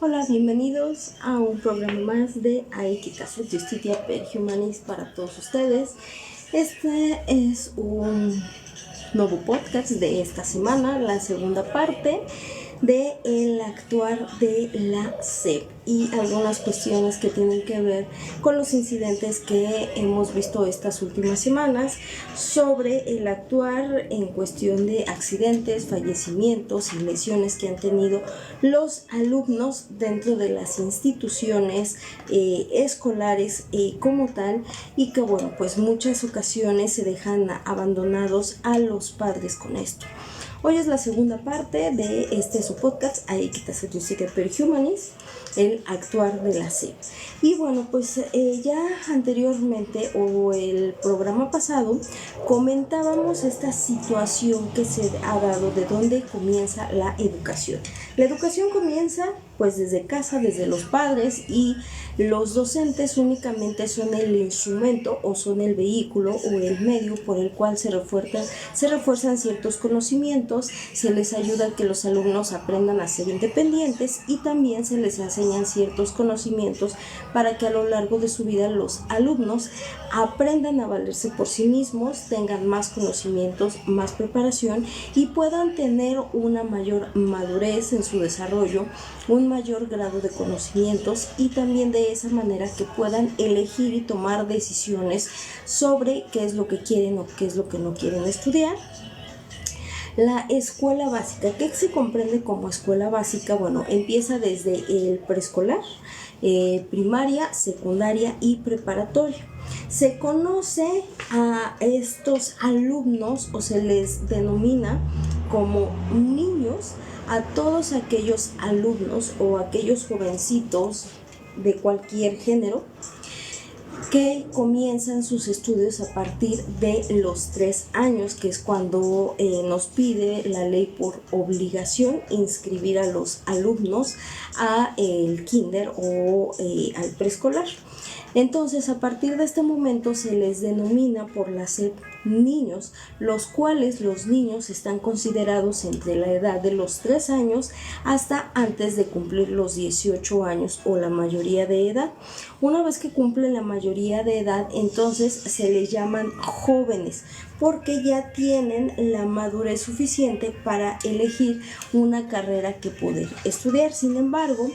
Hola, bienvenidos a un programa más de Aikitas Justitia per Humanis para todos ustedes. Este es un nuevo podcast de esta semana, la segunda parte de el actuar de la SEP y algunas cuestiones que tienen que ver con los incidentes que hemos visto estas últimas semanas sobre el actuar en cuestión de accidentes, fallecimientos y lesiones que han tenido los alumnos dentro de las instituciones escolares como tal, y que bueno, pues muchas ocasiones se dejan abandonados a los padres con esto. Hoy es la segunda parte de su podcast, Aikitas Justitia per Humanis, el actuar de la SEP. Y bueno, pues ya anteriormente o el programa pasado comentábamos esta situación que se ha dado de dónde comienza la educación. La educación comienza pues desde casa, desde los padres, y los docentes únicamente son el instrumento o son el vehículo o el medio por el cual se refuerzan ciertos conocimientos, se les ayuda a que los alumnos aprendan a ser independientes y también se les enseñan ciertos conocimientos para que a lo largo de su vida los alumnos aprendan a valerse por sí mismos, tengan más conocimientos, más preparación y puedan tener una mayor madurez en su desarrollo, un mayor grado de conocimientos, y también de esa manera que puedan elegir y tomar decisiones sobre qué es lo que quieren o qué es lo que no quieren estudiar. La escuela básica, ¿qué se comprende como escuela básica? Bueno, empieza desde el preescolar, primaria, secundaria y preparatoria. Se conoce a estos alumnos o se les denomina como niños a todos aquellos alumnos o aquellos jovencitos de cualquier género que comienzan sus estudios a partir de los 3 años, que es cuando nos pide la ley por obligación inscribir a los alumnos a el kinder o al preescolar. Entonces, a partir de este momento se les denomina por la SEP niños, los cuales los niños están considerados entre la edad de los 3 años hasta antes de cumplir los 18 años o la mayoría de edad. Una vez que cumplen la mayoría de edad, entonces se les llaman jóvenes, porque ya tienen la madurez suficiente para elegir una carrera que poder estudiar. Sin embargo,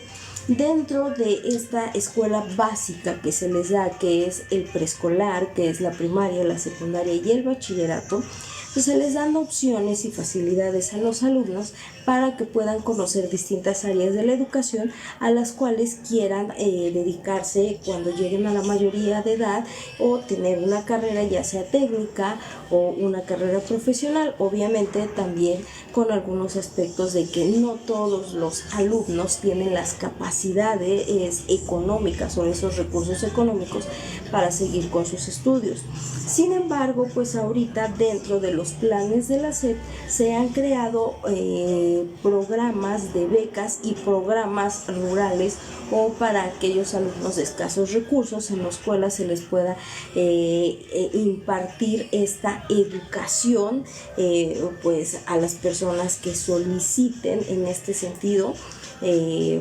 dentro de esta escuela básica que se les da, que es el preescolar, que es la primaria, la secundaria y el bachillerato, pues se les dan opciones y facilidades a los alumnos para que puedan conocer distintas áreas de la educación a las cuales quieran dedicarse cuando lleguen a la mayoría de edad, o tener una carrera ya sea técnica o una carrera profesional. Obviamente también con algunos aspectos de que no todos los alumnos tienen las capacidades económicas o esos recursos económicos para seguir con sus estudios. Sin embargo, pues ahorita dentro de los planes de la SEP se han creado programas de becas y programas rurales o para aquellos alumnos de escasos recursos en los cuales se les pueda impartir esta educación pues a las personas que soliciten en este sentido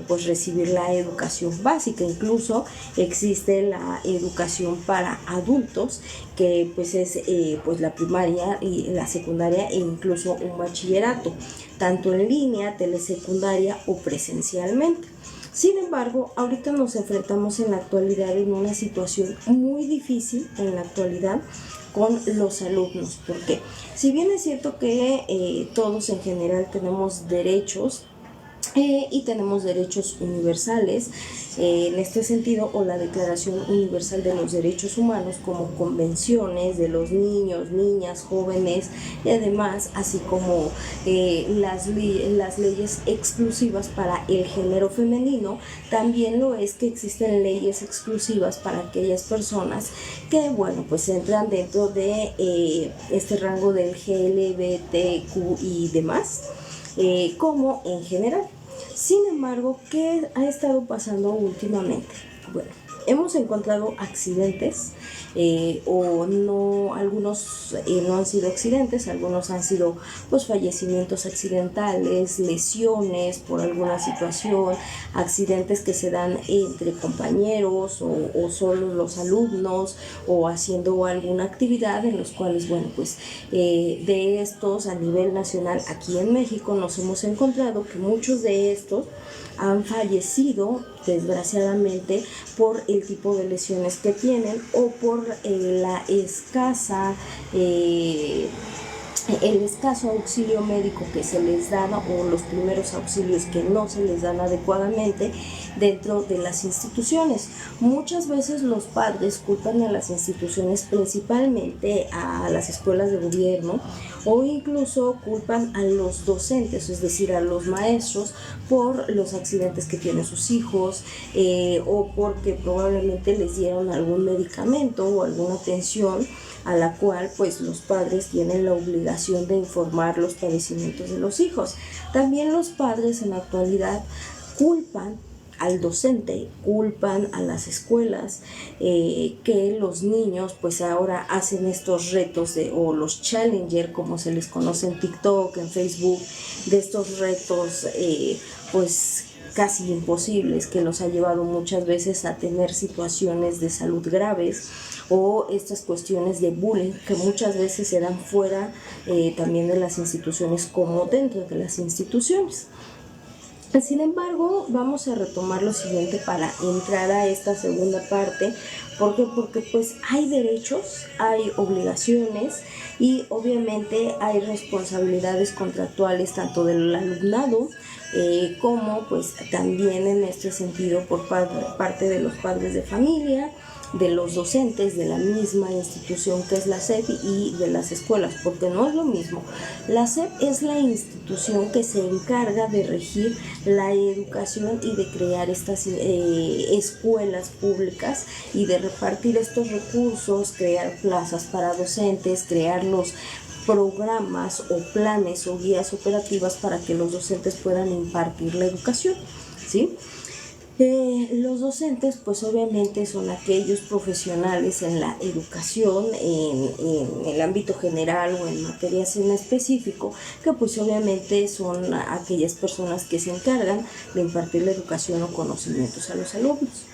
pues recibir la educación básica. Incluso existe la educación para adultos, que pues es pues la primaria y la secundaria e incluso un bachillerato, tanto en línea, telesecundaria o presencialmente. Sin embargo, ahorita nos enfrentamos en la actualidad en una situación muy difícil en la actualidad con los alumnos, porque si bien es cierto que todos en general tenemos derechos y tenemos derechos universales en este sentido, o la Declaración Universal de los Derechos Humanos, como convenciones de los niños, niñas, jóvenes y además, así como las leyes exclusivas para el género femenino. También lo es que existen leyes exclusivas para aquellas personas que, bueno, pues entran dentro de este rango del GLBTQ y demás, como en general. Sin embargo, ¿qué ha estado pasando últimamente? Bueno, hemos encontrado accidentes o no, algunos no han sido accidentes, algunos han sido pues fallecimientos accidentales, lesiones por alguna situación, accidentes que se dan entre compañeros o solo los alumnos o haciendo alguna actividad en los cuales, bueno, pues de estos a nivel nacional aquí en México nos hemos encontrado que muchos de estos han fallecido desgraciadamente por el tipo de lesiones que tienen o por la escasa el escaso auxilio médico que se les da o los primeros auxilios que no se les dan adecuadamente dentro de las instituciones. Muchas veces los padres culpan a las instituciones, principalmente a las escuelas de gobierno, o incluso culpan a los docentes, es decir, a los maestros, por los accidentes que tienen sus hijos o porque probablemente les dieron algún medicamento o alguna atención a la cual pues los padres tienen la obligación de informar los padecimientos de los hijos. También los padres en la actualidad culpan al docente, culpan a las escuelas que los niños pues ahora hacen estos retos o los challenger, como se les conoce en TikTok, en Facebook, de estos retos pues casi imposibles, que los ha llevado muchas veces a tener situaciones de salud graves, o estas cuestiones de bullying que muchas veces se dan fuera también de las instituciones como dentro de las instituciones. Sin embargo, vamos a retomar lo siguiente para entrar a esta segunda parte. ¿Por qué? Porque pues hay derechos, hay obligaciones y obviamente hay responsabilidades contractuales tanto del alumnado como pues también en este sentido por parte de los padres de familia, de los docentes de la misma institución que es la SEP y de las escuelas, porque no es lo mismo. La SEP es la institución que se encarga de regir la educación y de crear estas escuelas públicas y de repartir estos recursos, crear plazas para docentes, crear los programas o planes o guías operativas para que los docentes puedan impartir la educación, ¿sí? Los docentes pues obviamente son aquellos profesionales en la educación, en el ámbito general o en materias en específico, que pues obviamente son aquellas personas que se encargan de impartir la educación o conocimientos a los alumnos.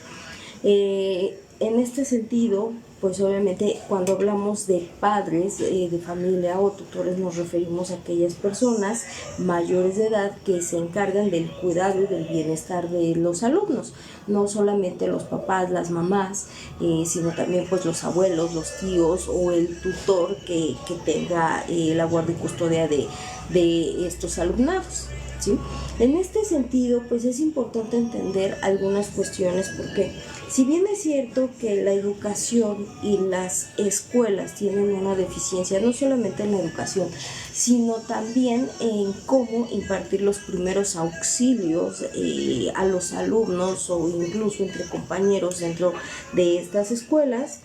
En este sentido, pues obviamente cuando hablamos de padres de familia o tutores nos referimos a aquellas personas mayores de edad que se encargan del cuidado y del bienestar de los alumnos, no solamente los papás, las mamás, sino también pues los abuelos, los tíos o el tutor que tenga la guardia y custodia de estos alumnados, ¿sí? En este sentido, pues es importante entender algunas cuestiones porque si bien es cierto que la educación y las escuelas tienen una deficiencia, no solamente en la educación, sino también en cómo impartir los primeros auxilios a los alumnos o incluso entre compañeros dentro de estas escuelas,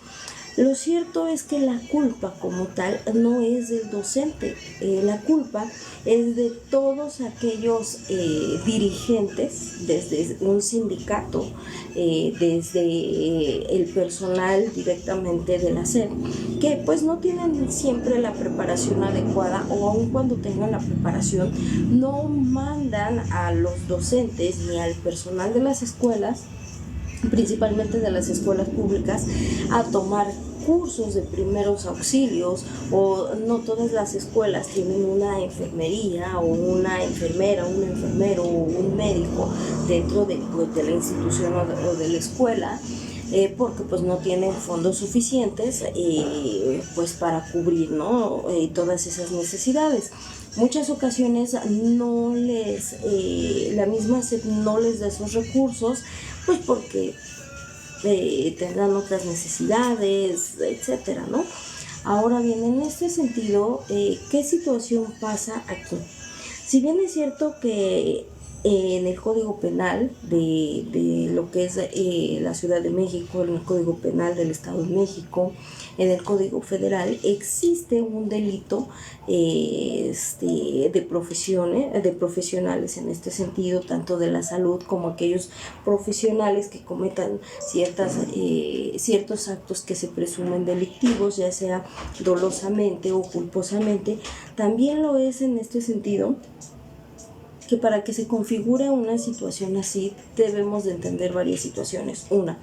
lo cierto es que la culpa como tal no es del docente, la culpa es de todos aquellos dirigentes, desde un sindicato, desde el personal directamente de la SEP, que pues no tienen siempre la preparación adecuada o aun cuando tengan la preparación no mandan a los docentes ni al personal de las escuelas, principalmente de las escuelas públicas, a tomar cursos de primeros auxilios, o no todas las escuelas tienen una enfermería o una enfermera, un enfermero o un médico dentro de la institución o de la escuela, porque pues no tienen fondos suficientes pues para cubrir, ¿no? Todas esas necesidades. Muchas ocasiones no les la misma SEP no les da esos recursos, pues porque tendrán otras necesidades, etcétera, ¿no? Ahora bien, en este sentido, ¿qué situación pasa aquí? Si bien es cierto que En el Código Penal de lo que es la Ciudad de México, en el Código Penal del Estado de México, en el Código Federal, existe un delito de profesionales en este sentido, tanto de la salud como aquellos profesionales que cometan ciertos actos que se presumen delictivos, ya sea dolosamente o culposamente. También lo es en este sentido que para que se configure una situación así debemos de entender varias situaciones. Una,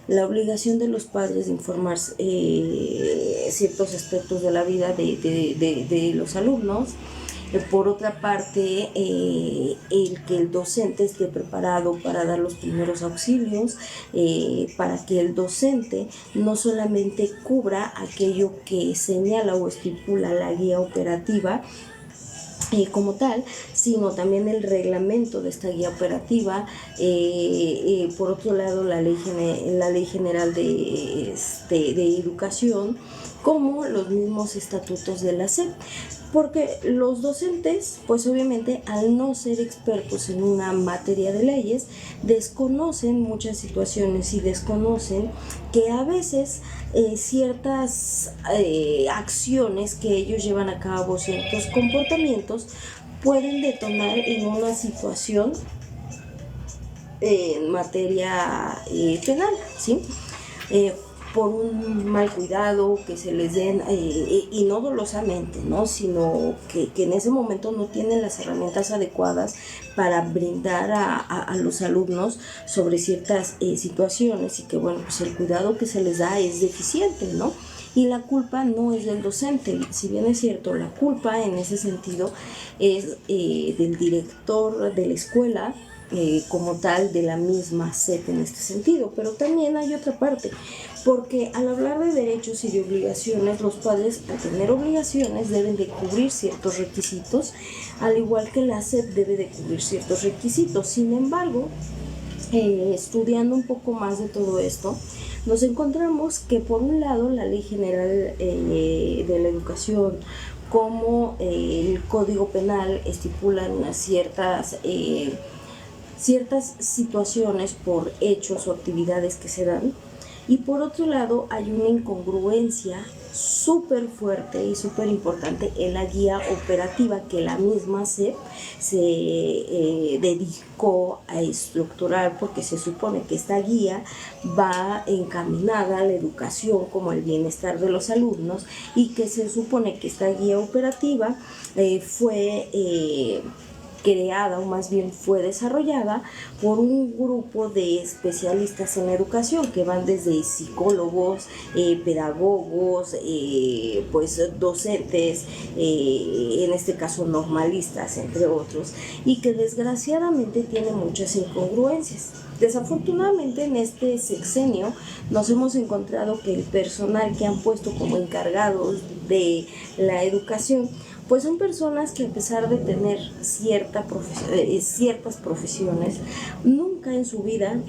la obligación de los padres de informar ciertos aspectos de la vida de los alumnos. Por otra parte, el que el docente esté preparado para dar los primeros auxilios, para que el docente no solamente cubra aquello que señala o estipula la guía operativa, como tal, sino también el reglamento de esta guía operativa. Por otro lado, la ley general de educación, como los mismos estatutos de la SEP, porque los docentes, pues obviamente al no ser expertos en una materia de leyes, desconocen muchas situaciones y desconocen que a veces ciertas acciones que ellos llevan a cabo, ciertos comportamientos, pueden detonar en una situación en materia penal, ¿sí? Por un mal cuidado que se les den, y no dolosamente, ¿no? Sino que en ese momento no tienen las herramientas adecuadas para brindar a los alumnos sobre ciertas situaciones, y que bueno, pues el cuidado que se les da es deficiente, ¿no? Y la culpa no es del docente, si bien es cierto, la culpa en ese sentido es del director de la escuela, como tal, de la misma SEP en este sentido. Pero también hay otra parte, porque al hablar de derechos y de obligaciones, los padres, al tener obligaciones, deben de cubrir ciertos requisitos, al igual que la SEP debe de cubrir ciertos requisitos. Sin embargo, estudiando un poco más de todo esto, nos encontramos que por un lado la Ley General de la Educación, como el Código Penal, estipulan ciertas situaciones por hechos o actividades que se dan, y por otro lado hay una incongruencia súper fuerte y súper importante en la guía operativa que la misma se dedicó a estructurar, porque se supone que esta guía va encaminada a la educación como el bienestar de los alumnos, y que se supone que esta guía operativa fue creada, o más bien fue desarrollada por un grupo de especialistas en educación que van desde psicólogos, pedagogos, pues docentes, en este caso normalistas, entre otros, y que desgraciadamente tiene muchas incongruencias. Desafortunadamente en este sexenio nos hemos encontrado que el personal que han puesto como encargados de la educación, pues son personas que, a pesar de tener ciertas profesiones, nunca en su vida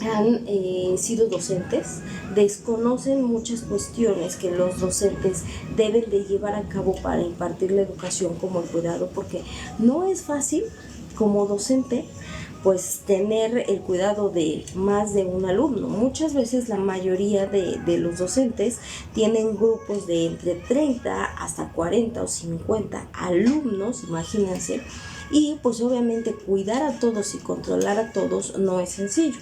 han sido docentes, desconocen muchas cuestiones que los docentes deben de llevar a cabo para impartir la educación, como el cuidado, porque no es fácil como docente pues tener el cuidado de más de un alumno. Muchas veces la mayoría de los docentes tienen grupos de entre 30 hasta 40 o 50 alumnos, imagínense, y pues obviamente cuidar a todos y controlar a todos no es sencillo.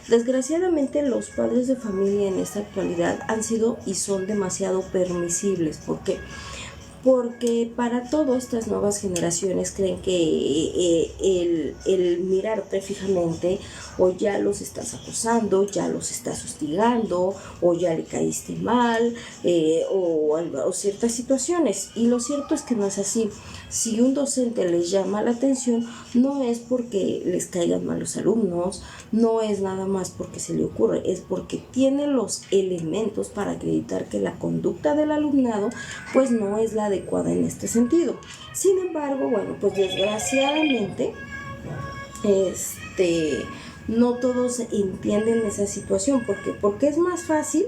Desgraciadamente los padres de familia en esta actualidad han sido y son demasiado permisibles. ¿Por qué? Porque para todas estas nuevas generaciones creen que el mirarte fijamente, o ya los estás acosando, ya los estás hostigando, o ya le caíste mal, o ciertas situaciones. Y lo cierto es que no es así. Si un docente les llama la atención, no es porque les caigan mal los alumnos, no es nada más porque se le ocurre, es porque tiene los elementos para acreditar que la conducta del alumnado pues no es la adecuada en este sentido. Sin embargo, bueno, pues desgraciadamente no todos entienden esa situación. ¿Por qué? Porque es más fácil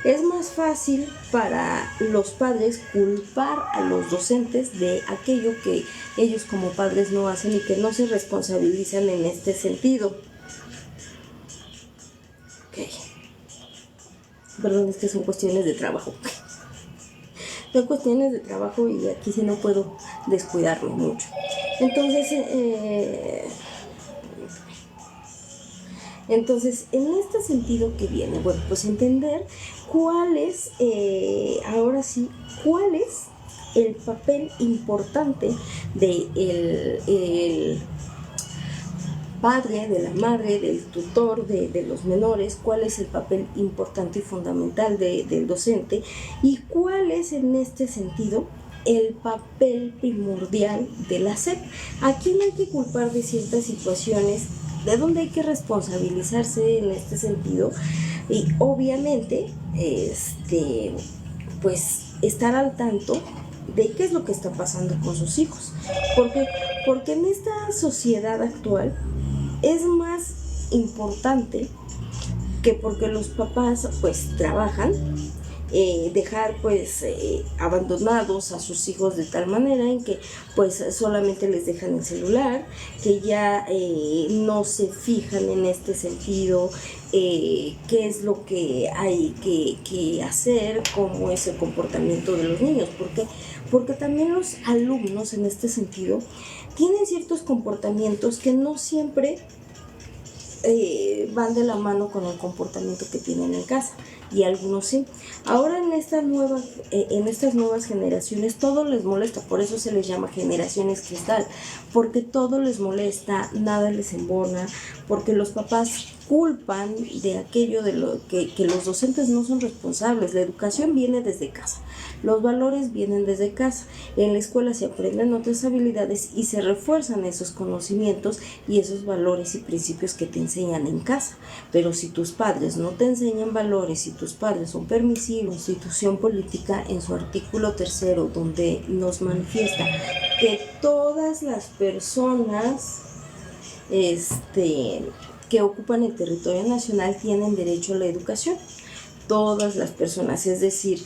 Es más fácil para los padres culpar a los docentes de aquello que ellos como padres no hacen y que no se responsabilizan en este sentido. Ok. Perdón, es que son cuestiones de trabajo. Son cuestiones de trabajo y aquí sí no puedo descuidarme mucho. Entonces, en este sentido que viene, bueno, pues entender cuál es el papel importante de el padre, de la madre, del tutor, de los menores, cuál es el papel importante y fundamental del docente y cuál es en este sentido el papel primordial de la SEP. ¿A quién hay que culpar de ciertas situaciones? ¿De dónde hay que responsabilizarse en este sentido? Y obviamente, pues estar al tanto de qué es lo que está pasando con sus hijos. Porque en esta sociedad actual es más importante que porque los papás pues trabajan, dejar pues abandonados a sus hijos de tal manera en que pues solamente les dejan el celular, que ya no se fijan en este sentido qué es lo que hay que hacer, cómo es el comportamiento de los niños, porque también los alumnos en este sentido tienen ciertos comportamientos que no siempre van de la mano con el comportamiento que tienen en casa, y algunos sí. Ahora en estas nuevas generaciones todo les molesta, por eso se les llama generaciones cristal, porque todo les molesta, nada les embona, porque los papás culpan de aquello de lo que los docentes no son responsables. La educación viene desde casa, los valores vienen desde casa, en la escuela se aprenden otras habilidades y se refuerzan esos conocimientos y esos valores y principios que te enseñan en casa. Pero si tus padres no te enseñan valores, si tus padres son permisivos, la Constitución Política en su artículo 3, donde nos manifiesta que todas las personas que ocupan el territorio nacional tienen derecho a la educación. Todas las personas, es decir,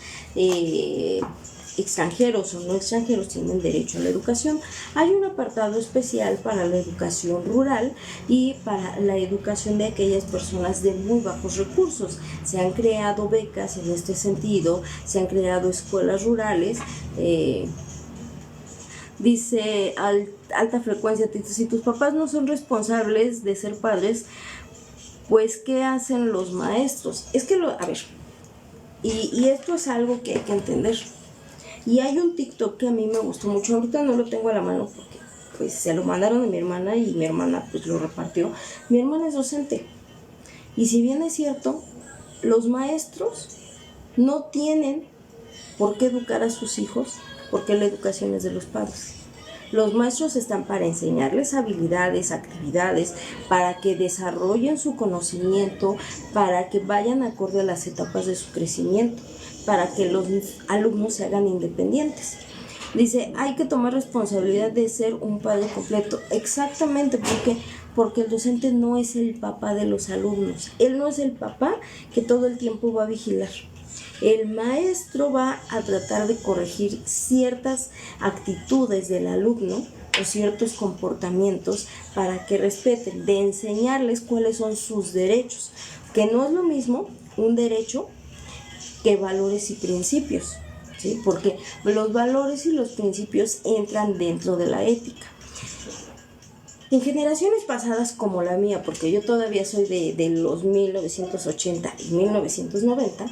extranjeros o no extranjeros, tienen derecho a la educación. Hay un apartado especial para la educación rural y para la educación de aquellas personas de muy bajos recursos. Se han creado becas en este sentido, se han creado escuelas rurales. Dice alta frecuencia, si tus papás no son responsables de ser padres, pues ¿qué hacen los maestros? Es que y esto es algo que hay que entender. Y hay un TikTok que a mí me gustó mucho, ahorita no lo tengo a la mano porque pues se lo mandaron a mi hermana y mi hermana pues lo repartió. Mi hermana es docente y si bien es cierto, los maestros no tienen por qué educar a sus hijos, porque la educación es de los padres. Los maestros están para enseñarles habilidades, actividades, para que desarrollen su conocimiento, para que vayan acorde a las etapas de su crecimiento, para que los alumnos se hagan independientes. Dice, hay que tomar responsabilidad de ser un padre completo. Exactamente, porque el docente no es el papá de los alumnos. Él no es el papá que todo el tiempo va a vigilar. El maestro va a tratar de corregir ciertas actitudes del alumno o ciertos comportamientos para que respeten, de enseñarles cuáles son sus derechos, que no es lo mismo un derecho que valores y principios, ¿sí? Porque los valores y los principios entran dentro de la ética. En generaciones pasadas como la mía, porque yo todavía soy de los 1980 y 1990,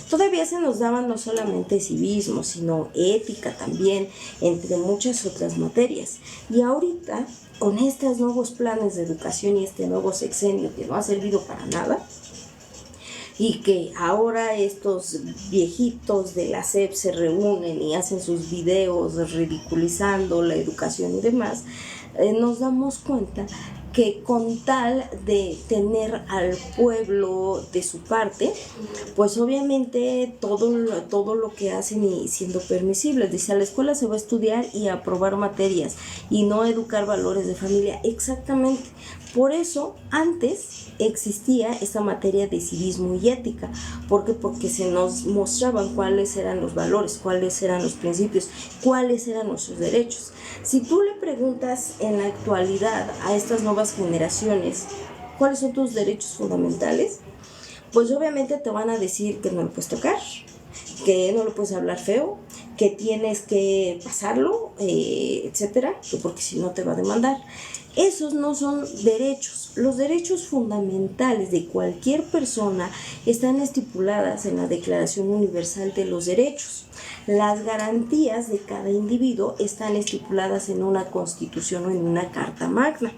todavía se nos daban no solamente civismo, sino ética también, entre muchas otras materias. Y ahorita, con estos nuevos planes de educación y este nuevo sexenio que no ha servido para nada, y que ahora estos viejitos de la SEP se reúnen y hacen sus videos ridiculizando la educación y demás, nos damos cuenta que con tal de tener al pueblo de su parte, pues obviamente todo lo que hacen y siendo permisibles. Dice, a la escuela se va a estudiar y a aprobar materias y no educar valores de familia. Exactamente, Por eso antes existía esta materia de civismo y ética. ¿Por qué? Porque se nos mostraban cuáles eran los valores, cuáles eran los principios, cuáles eran nuestros derechos. Si tú le preguntas en la actualidad a estas nuevas generaciones cuáles son tus derechos fundamentales, pues obviamente te van a decir que no lo puedes tocar, que no lo puedes hablar feo, que tienes que pasarlo, etcétera, porque si no te va a demandar. Esos no son derechos. Los derechos fundamentales de cualquier persona están estipuladas en la Declaración Universal de los Derechos. Las garantías de cada individuo están estipuladas en una Constitución o en una Carta Magna.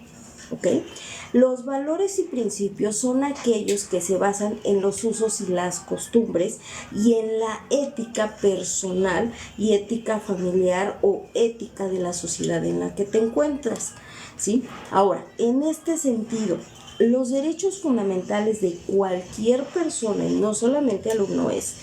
¿Okay? Los valores y principios son aquellos que se basan en los usos y las costumbres y en la ética personal y ética familiar o ética de la sociedad en la que te encuentras, ¿sí? Ahora, en este sentido, los derechos fundamentales de cualquier persona, y no solamente alumno, es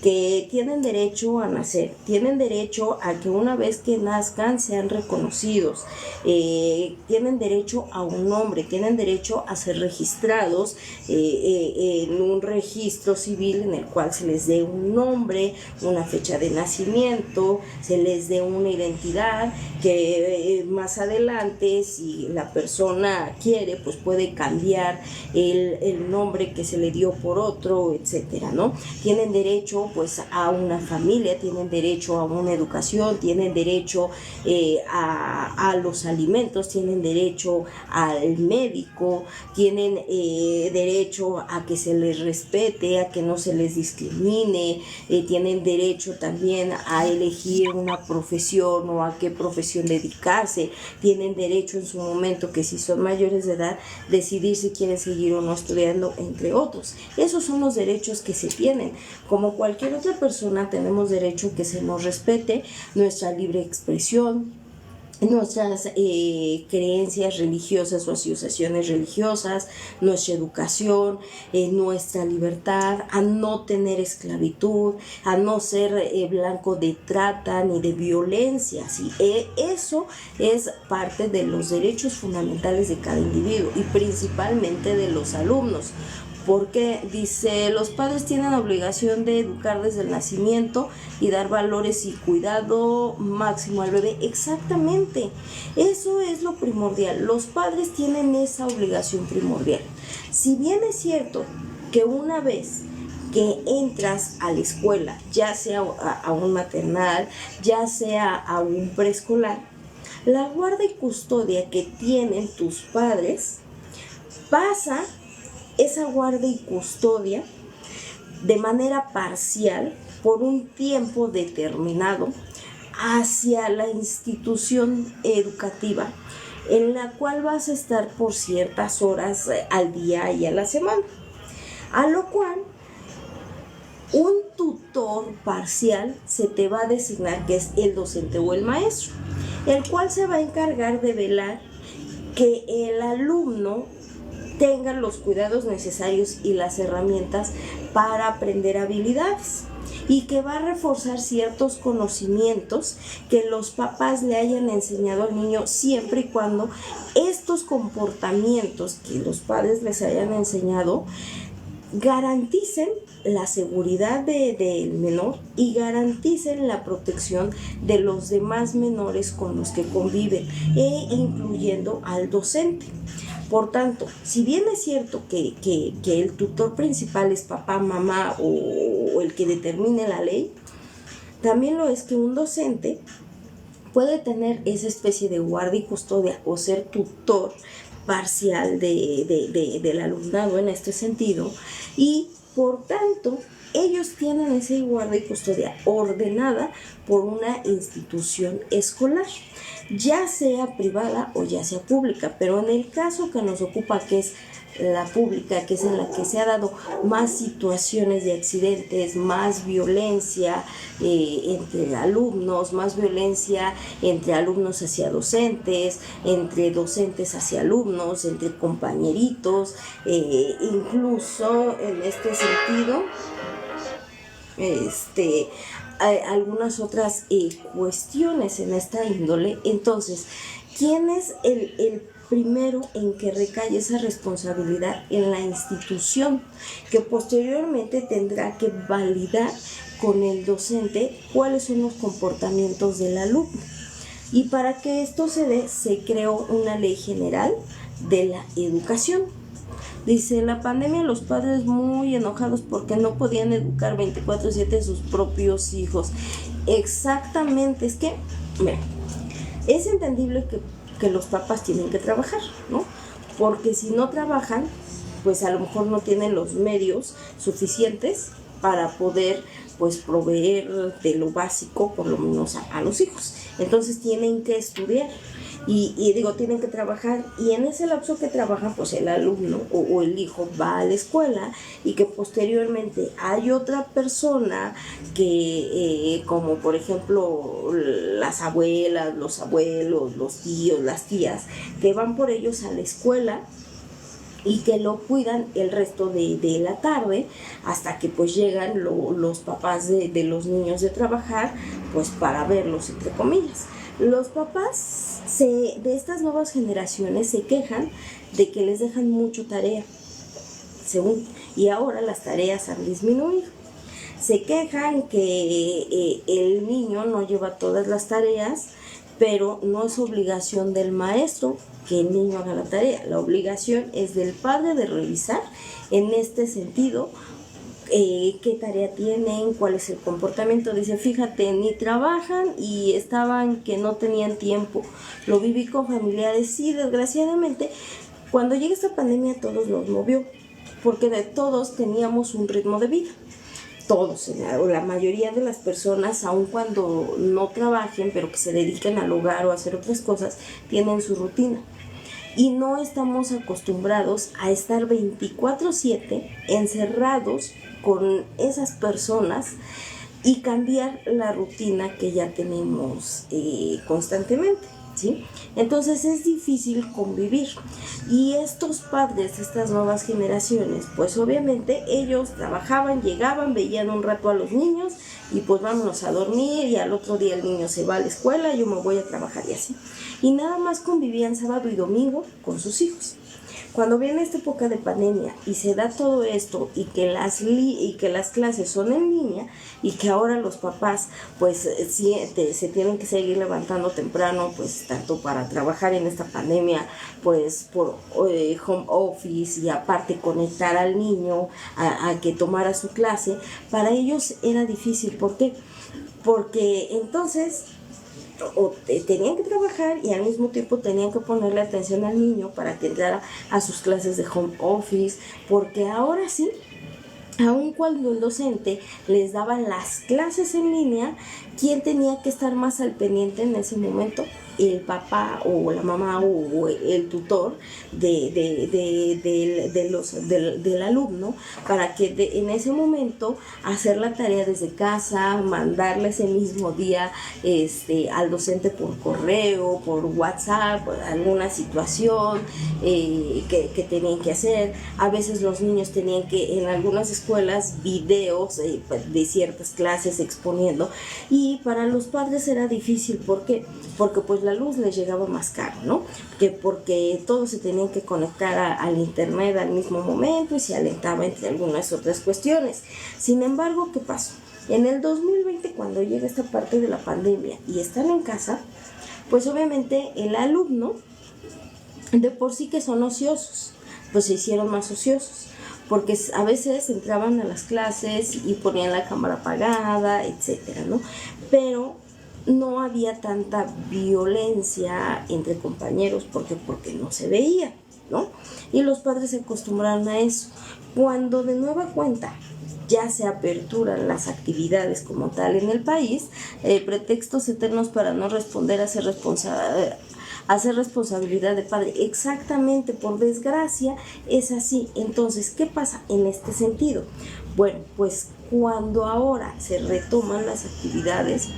que tienen derecho a nacer, tienen derecho a que una vez que nazcan sean reconocidos, tienen derecho a un nombre, tienen derecho a ser registrados en un registro civil en el cual se les dé un nombre, una fecha de nacimiento, se les dé una identidad que más adelante, si la persona quiere, pues puede cambiar el nombre que se le dio por otro, etcétera, ¿no? Tienen derecho pues a una familia, tienen derecho a una educación, tienen derecho a los alimentos, tienen derecho al médico, tienen derecho a que se les respete, a que no se les discrimine, tienen derecho también a elegir una profesión o a qué profesión dedicarse, tienen derecho en su momento, que si son mayores de edad, decidir si quieren seguir o no estudiando, entre otros. Esos son los derechos que se tienen. Como cualquier otra persona, tenemos derecho a que se nos respete nuestra libre expresión, nuestras creencias religiosas o asociaciones religiosas, nuestra educación, nuestra libertad, a no tener esclavitud, a no ser blanco de trata ni de violencia, ¿sí? Eso es parte de los derechos fundamentales de cada individuo y principalmente de los alumnos. Porque dice, los padres tienen la obligación de educar desde el nacimiento y dar valores y cuidado máximo al bebé. Exactamente, eso es lo primordial. Los padres tienen esa obligación primordial. Si bien es cierto que una vez que entras a la escuela, ya sea a un maternal, ya sea a un preescolar, la guarda y custodia que tienen tus padres pasa esa guarda y custodia de manera parcial por un tiempo determinado hacia la institución educativa en la cual vas a estar por ciertas horas al día y a la semana, a lo cual un tutor parcial se te va a designar, que es el docente o el maestro, el cual se va a encargar de velar que el alumno tengan los cuidados necesarios y las herramientas para aprender habilidades y que va a reforzar ciertos conocimientos que los papás le hayan enseñado al niño, siempre y cuando estos comportamientos que los padres les hayan enseñado garanticen la seguridad del menor y garanticen la protección de los demás menores con los que conviven, incluyendo al docente. Por tanto, si bien es cierto que el tutor principal es papá, mamá o el que determine la ley, también lo es que un docente puede tener esa especie de guardia y custodia o ser tutor parcial del alumnado en este sentido, y por tanto ellos tienen esa guardia y custodia ordenada por una institución escolar, ya sea privada o ya sea pública, pero en el caso que nos ocupa, que es la pública, que es en la que se ha dado más situaciones de accidentes, más violencia entre alumnos, más violencia entre alumnos hacia docentes, entre docentes hacia alumnos, entre compañeritos, incluso en este sentido, hay algunas otras cuestiones en esta índole. Entonces, ¿quién es el primero en que recae esa responsabilidad en la institución, que posteriormente tendrá que validar con el docente cuáles son los comportamientos del alumno. Y para que esto se dé, se creó una ley general de la educación. Dice, la pandemia, los padres muy enojados porque no podían educar 24/7 a sus propios hijos. Exactamente, es que, mira, es entendible que los papás tienen que trabajar, ¿no? Porque si no trabajan, pues a lo mejor no tienen los medios suficientes para poder pues proveer de lo básico, por lo menos a los hijos. Entonces tienen que estudiar y digo, tienen que trabajar, y en ese lapso que trabajan, pues el alumno o el hijo va a la escuela, y que posteriormente hay otra persona que, como por ejemplo las abuelas, los abuelos, los tíos, las tías, que van por ellos a la escuela y que lo cuidan el resto de la tarde hasta que pues llegan los papás de los niños de trabajar, pues para verlos, entre comillas. Los papás de estas nuevas generaciones se quejan de que les dejan mucho tarea, según, y ahora las tareas han disminuido. Se quejan que el niño no lleva todas las tareas, pero no es obligación del maestro que el niño haga la tarea. La obligación es del padre de revisar en este sentido qué tarea tienen, cuál es el comportamiento. Dice, fíjate, ni trabajan y estaban que no tenían tiempo. Lo viví con familiares. Sí, desgraciadamente, cuando llega esta pandemia todos nos movió, porque de todos teníamos un ritmo de vida. Todos, la mayoría de las personas, aun cuando no trabajen, pero que se dediquen al hogar o a hacer otras cosas, tienen su rutina. Y no estamos acostumbrados a estar 24/7 encerrados con esas personas y cambiar la rutina que ya tenemos constantemente, ¿sí? Entonces es difícil convivir. Y estos padres, estas nuevas generaciones, pues obviamente ellos trabajaban, llegaban, veían un rato a los niños y pues vámonos a dormir, y al otro día el niño se va a la escuela, yo me voy a trabajar y así. Y nada más convivían sábado y domingo con sus hijos. Cuando viene esta época de pandemia y se da todo esto, y que las clases son en línea, y que ahora los papás pues se tienen que seguir levantando temprano, pues tanto para trabajar en esta pandemia, pues por home office, y aparte conectar al niño a que tomara su clase, para ellos era difícil. ¿Por qué? Porque entonces tenían que trabajar y al mismo tiempo tenían que ponerle atención al niño para que entrara a sus clases de home office, porque ahora sí, aun cuando el docente les daba las clases en línea, ¿quién tenía que estar más al pendiente en ese momento? El papá o la mamá o el tutor del alumno, para que en ese momento hacer la tarea desde casa, mandarle ese mismo día al docente por correo, por WhatsApp, alguna situación que tenían que hacer. A veces los niños tenían que, en algunas escuelas, videos de ciertas clases exponiendo, y para los padres era difícil. ¿Por qué? Porque pues la luz les llegaba más caro, ¿no? Porque todos se tenían que conectar al internet al mismo momento y se alentaba entre algunas otras cuestiones. Sin embargo, ¿qué pasó? En el 2020, cuando llega esta parte de la pandemia y están en casa, pues obviamente el alumno, de por sí que son ociosos, pues se hicieron más ociosos, porque a veces entraban a las clases y ponían la cámara apagada, etcétera, ¿no? Pero no había tanta violencia entre compañeros porque no se veía, ¿no? Y los padres se acostumbraron a eso. Cuando de nueva cuenta ya se aperturan las actividades como tal en el país, pretextos eternos para no responder, hacer responsabilidad de padre. Exactamente, por desgracia es así. Entonces, ¿qué pasa en este sentido? Bueno, pues cuando ahora se retoman las actividades,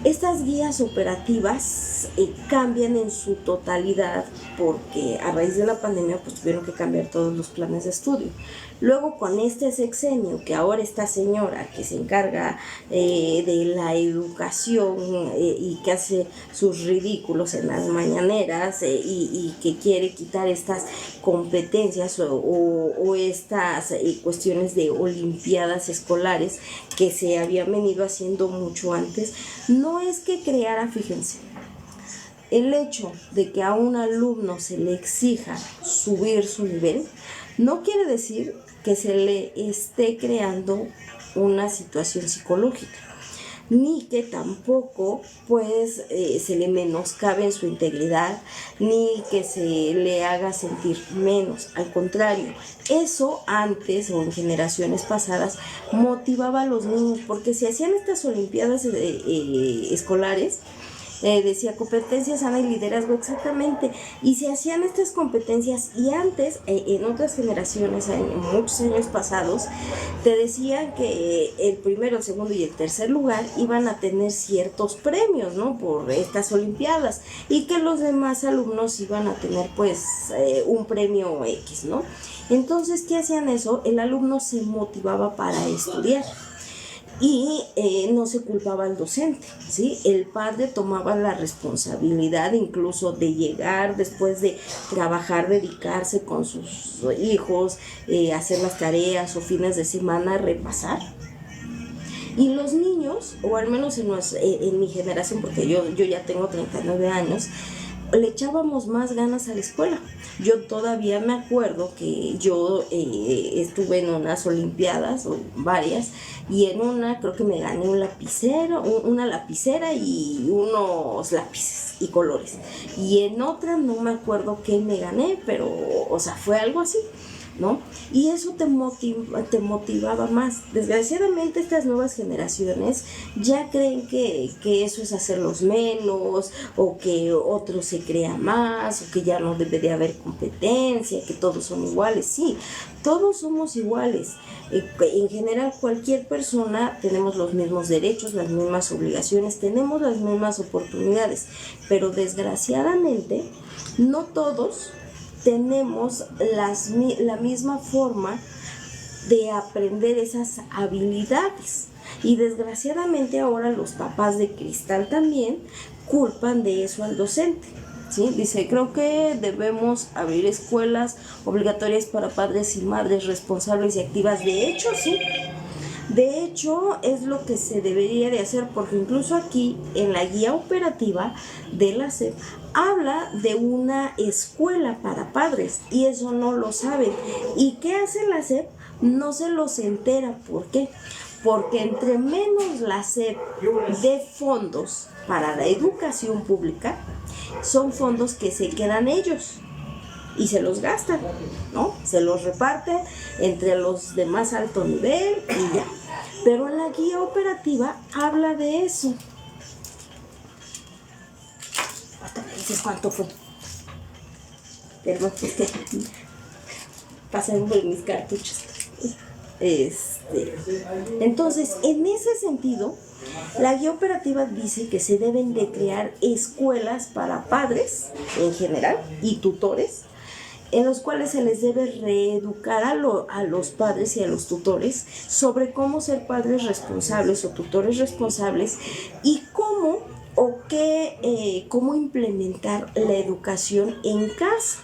estas guías operativas cambian en su totalidad, porque a raíz de la pandemia pues tuvieron que cambiar todos los planes de estudio. Luego con este sexenio, que ahora esta señora que se encarga de la educación y que hace sus ridículos en las mañaneras y que quiere quitar estas competencias o estas cuestiones de olimpiadas escolares que se habían venido haciendo mucho antes, no es que creara, fíjense, el hecho de que a un alumno se le exija subir su nivel no quiere decir que se le esté creando una situación psicológica, ni que tampoco pues se le menoscabe en su integridad, ni que se le haga sentir menos. Al contrario, eso antes o en generaciones pasadas motivaba a los niños, porque se hacían estas olimpiadas escolares. Decía competencia sana y liderazgo, exactamente, y se hacían estas competencias y antes en otras generaciones, en muchos años pasados, te decían que el primero, el segundo y el tercer lugar iban a tener ciertos premios, ¿no? Por estas olimpiadas, y que los demás alumnos iban a tener pues un premio X, ¿no? Entonces, ¿qué hacían eso? El alumno se motivaba para estudiar. Y no se culpaba al docente, ¿sí? El padre tomaba la responsabilidad incluso de llegar después de trabajar, dedicarse con sus hijos, hacer las tareas o fines de semana, repasar. Y los niños, o al menos en mi generación, porque yo ya tengo 39 años, le echábamos más ganas a la escuela. Yo todavía me acuerdo que yo estuve en unas olimpiadas, o varias, y en una creo que me gané una lapicera y unos lápices y colores. Y en otra no me acuerdo qué me gané, pero, o sea, fue algo así, ¿no? Y eso te motivaba más. Desgraciadamente estas nuevas generaciones ya creen que eso es hacerlos menos, o que otro se crea más, o que ya no debe de haber competencia, que todos son iguales. Sí, todos somos iguales. En general, cualquier persona tenemos los mismos derechos, las mismas obligaciones, tenemos las mismas oportunidades, pero desgraciadamente no todos tenemos la misma forma de aprender esas habilidades. Y desgraciadamente ahora los papás de cristal también culpan de eso al docente, ¿sí? Dice, creo que debemos abrir escuelas obligatorias para padres y madres responsables y activas. De hecho, sí. De hecho, es lo que se debería de hacer, porque incluso aquí en la guía operativa de la SEP habla de una escuela para padres y eso no lo saben. ¿Y qué hace la SEP? No se los entera. ¿Por qué? Porque entre menos la SEP dé fondos para la educación pública, son fondos que se quedan ellos y se los gastan, ¿no? Se los reparten entre los de más alto nivel y ya. Pero en la guía operativa habla de eso. Hasta me dices cuánto fue. Perdón, pasen por mis cartuchos. Entonces, en ese sentido, la guía operativa dice que se deben de crear escuelas para padres en general y tutores, en los cuales se les debe reeducar a los padres y a los tutores sobre cómo ser padres responsables o tutores responsables y cómo implementar la educación en casa,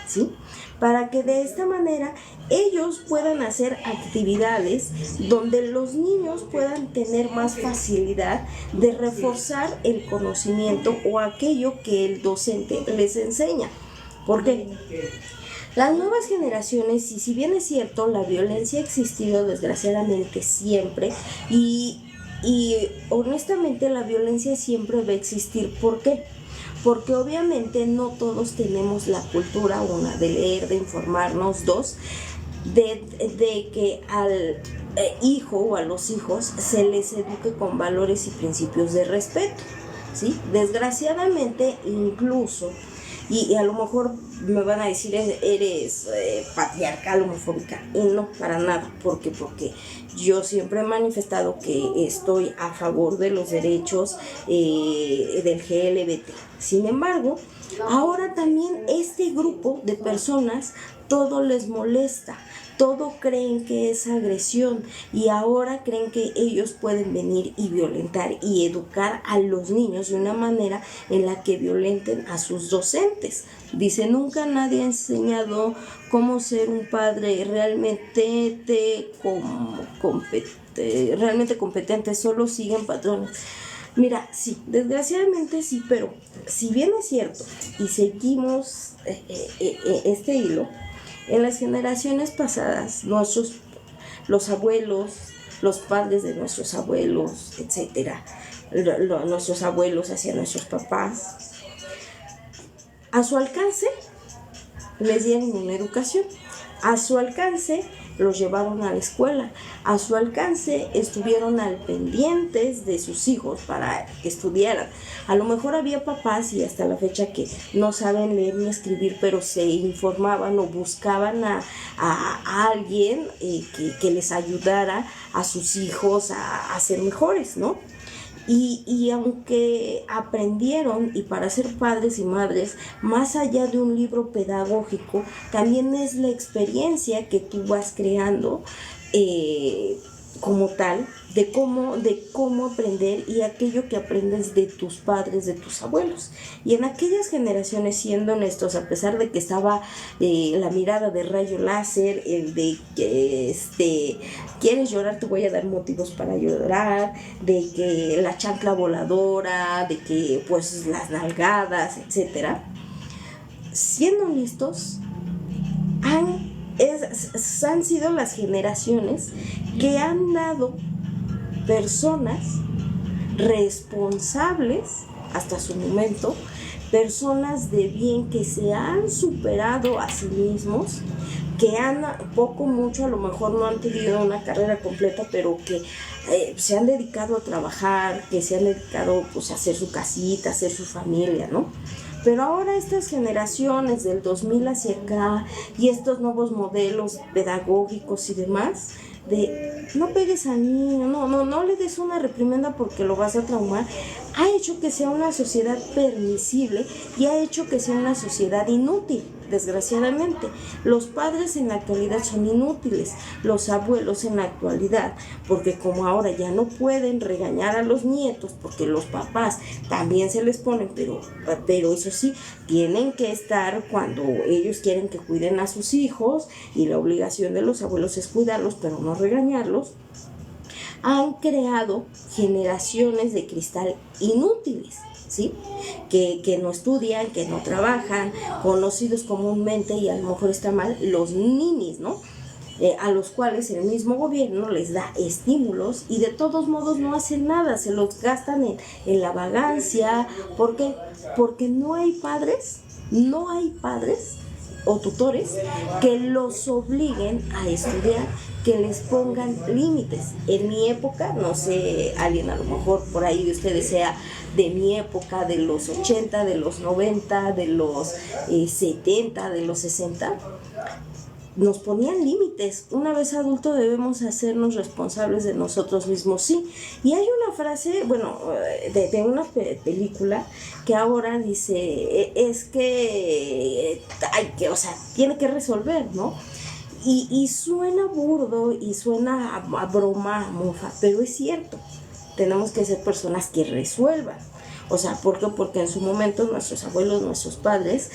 ¿sí? Para que de esta manera ellos puedan hacer actividades donde los niños puedan tener más facilidad de reforzar el conocimiento o aquello que el docente les enseña. ¿Por qué? Las nuevas generaciones, y si bien es cierto, la violencia ha existido desgraciadamente siempre y honestamente la violencia siempre va a existir. ¿Por qué? Porque obviamente no todos tenemos la cultura, una, de leer, de informarnos, dos, de que al hijo o a los hijos se les eduque con valores y principios de respeto, ¿sí? Desgraciadamente incluso, y a lo mejor me van a decir eres patriarcal, homofóbica, y no, para nada. ¿Por qué? Porque yo siempre he manifestado que estoy a favor de los derechos del GLBT. Sin embargo, ahora también este grupo de personas todo les molesta. todo creen que es agresión y ahora creen que ellos pueden venir y violentar y educar a los niños de una manera en la que violenten a sus docentes. Dice, nunca nadie ha enseñado cómo ser un padre realmente competente, solo siguen patrones. Mira, sí, desgraciadamente sí, pero si bien es cierto y seguimos este hilo, en las generaciones pasadas, los abuelos, los padres de nuestros abuelos, etcétera, nuestros abuelos hacia nuestros papás, a su alcance les dieron una educación, a su alcance los llevaron a la escuela, a su alcance estuvieron al pendientes de sus hijos para que estudiaran. A lo mejor había papás y hasta la fecha que no saben leer ni escribir, pero se informaban o buscaban a alguien que les ayudara a sus hijos a ser mejores, ¿no? Y aunque aprendieron, y para ser padres y madres, más allá de un libro pedagógico, también es la experiencia que tú vas creando como tal, de cómo aprender y aquello que aprendes de tus padres, de tus abuelos. Y en aquellas generaciones, siendo honestos, a pesar de que estaba la mirada de rayo láser, el de que quieres llorar, te voy a dar motivos para llorar, de que la chancla voladora, de que pues las nalgadas, etcétera, siendo honestos, han sido las generaciones que han dado personas responsables hasta su momento, personas de bien que se han superado a sí mismos, que han poco mucho, a lo mejor no han tenido una carrera completa, pero que se han dedicado a trabajar, que se han dedicado pues a hacer su casita, a hacer su familia, ¿no? Pero ahora estas generaciones del 2000 hacia acá y estos nuevos modelos pedagógicos y demás, de no pegues al niño, no le des una reprimenda porque lo vas a traumar, ha hecho que sea una sociedad permisible y ha hecho que sea una sociedad inútil. Desgraciadamente, los padres en la actualidad son inútiles, los abuelos en la actualidad, porque como ahora ya no pueden regañar a los nietos, porque los papás también se les ponen, pero eso sí, tienen que estar cuando ellos quieren que cuiden a sus hijos, y la obligación de los abuelos es cuidarlos, pero no regañarlos. Han creado generaciones de cristal inútiles, ¿sí? Que no estudian, que no trabajan, conocidos comúnmente, y a lo mejor está mal, los ninis, ¿no? A los cuales el mismo gobierno les da estímulos y de todos modos no hacen nada, se los gastan en la vagancia. ¿Por qué? Porque no hay padres o tutores que los obliguen a estudiar, que les pongan límites. En mi época, no sé, alguien a lo mejor por ahí de ustedes sea de mi época, de los 80, de los 90, de los 70, de los 60, nos ponían límites. Una vez adulto debemos hacernos responsables de nosotros mismos, sí. Y hay una frase, bueno, de una película que ahora dice, es que tiene que resolver, ¿no? Y suena burdo y suena a broma, a mofa, pero es cierto. Tenemos que ser personas que resuelvan. O sea, ¿por qué? Porque en su momento nuestros abuelos, nuestros padres,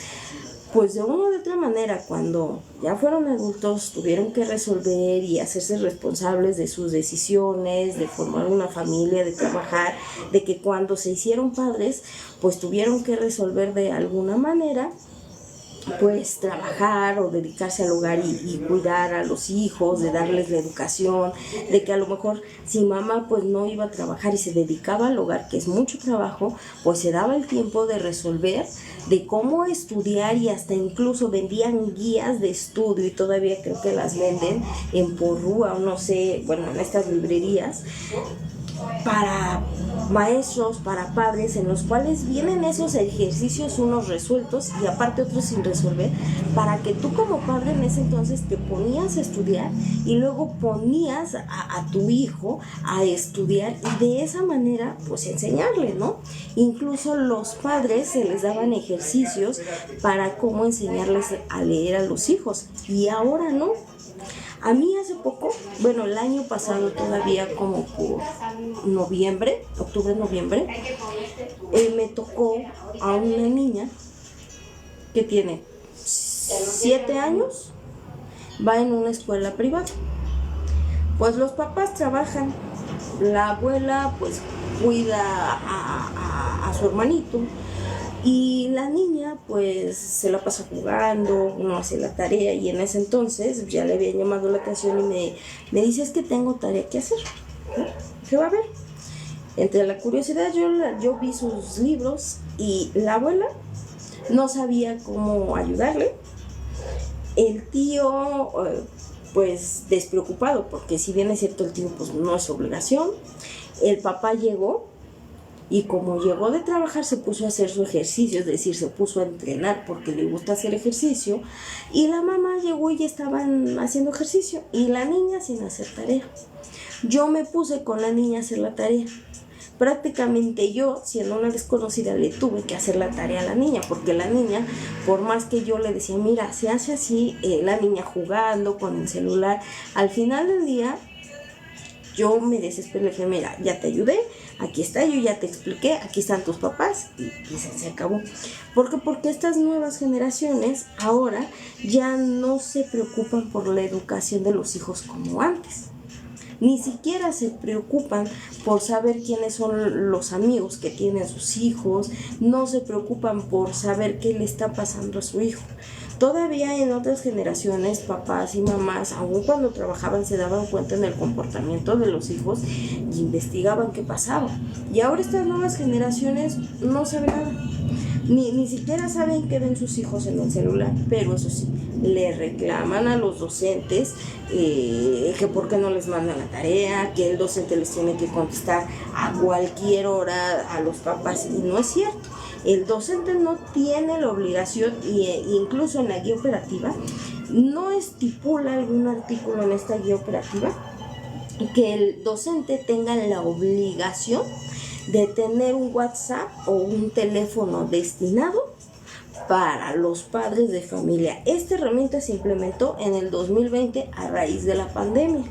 pues de una u otra manera, cuando ya fueron adultos, tuvieron que resolver y hacerse responsables de sus decisiones, de formar una familia, de trabajar, de que cuando se hicieron padres, pues tuvieron que resolver de alguna manera, pues trabajar o dedicarse al hogar y cuidar a los hijos, de darles la educación, de que a lo mejor si mamá pues no iba a trabajar y se dedicaba al hogar, que es mucho trabajo, pues se daba el tiempo de resolver, de cómo estudiar, y hasta incluso vendían guías de estudio, y todavía creo que las venden en Porrúa o no sé, bueno, en estas librerías, para maestros, para padres, en los cuales vienen esos ejercicios, unos resueltos y aparte otros sin resolver, para que tú como padre en ese entonces te ponías a estudiar y luego ponías a tu hijo a estudiar, y de esa manera pues enseñarle, ¿no? Incluso los padres se les daban ejercicios para cómo enseñarles a leer a los hijos, y ahora no. A mí hace poco, bueno, el año pasado todavía como por noviembre, octubre, noviembre, me tocó a una niña que tiene 7 años, va en una escuela privada. Pues los papás trabajan, la abuela pues cuida a su hermanito y la niña pues se la pasa jugando, no hace la tarea, y en ese entonces ya le había llamado la atención y me dice: es que tengo tarea que hacer, ¿no? ¿Qué va a ver? Entre la curiosidad yo vi sus libros y la abuela no sabía cómo ayudarle. El tío pues despreocupado, porque si bien es cierto el tío pues no es obligación. El papá llegó y como llegó de trabajar se puso a hacer su ejercicio, es decir, se puso a entrenar porque le gusta hacer ejercicio, y la mamá llegó y ya estaban haciendo ejercicio y la niña sin hacer tarea. Yo me puse con la niña a hacer la tarea. Prácticamente yo, siendo una desconocida, le tuve que hacer la tarea a la niña, porque la niña, por más que yo le decía, mira, se hace así, la niña jugando con el celular, al final del día, yo me desesperé, le dije: mira, ya te ayudé, aquí está, yo ya te expliqué, aquí están tus papás, y se acabó. ¿Por qué? Porque estas nuevas generaciones ahora ya no se preocupan por la educación de los hijos como antes. Ni siquiera se preocupan por saber quiénes son los amigos que tienen sus hijos, no se preocupan por saber qué le está pasando a su hijo. Todavía en otras generaciones, papás y mamás, aun cuando trabajaban, se daban cuenta en el comportamiento de los hijos y investigaban qué pasaba. Y ahora estas nuevas generaciones no saben nada. Ni siquiera saben qué ven sus hijos en el celular, pero eso sí, le reclaman a los docentes que por qué no les mandan la tarea, que el docente les tiene que contestar a cualquier hora a los papás, y no es cierto. El docente no tiene la obligación, incluso en la guía operativa, no estipula algún artículo en esta guía operativa que el docente tenga la obligación de tener un WhatsApp o un teléfono destinado para los padres de familia. Esta herramienta se implementó en el 2020 a raíz de la pandemia,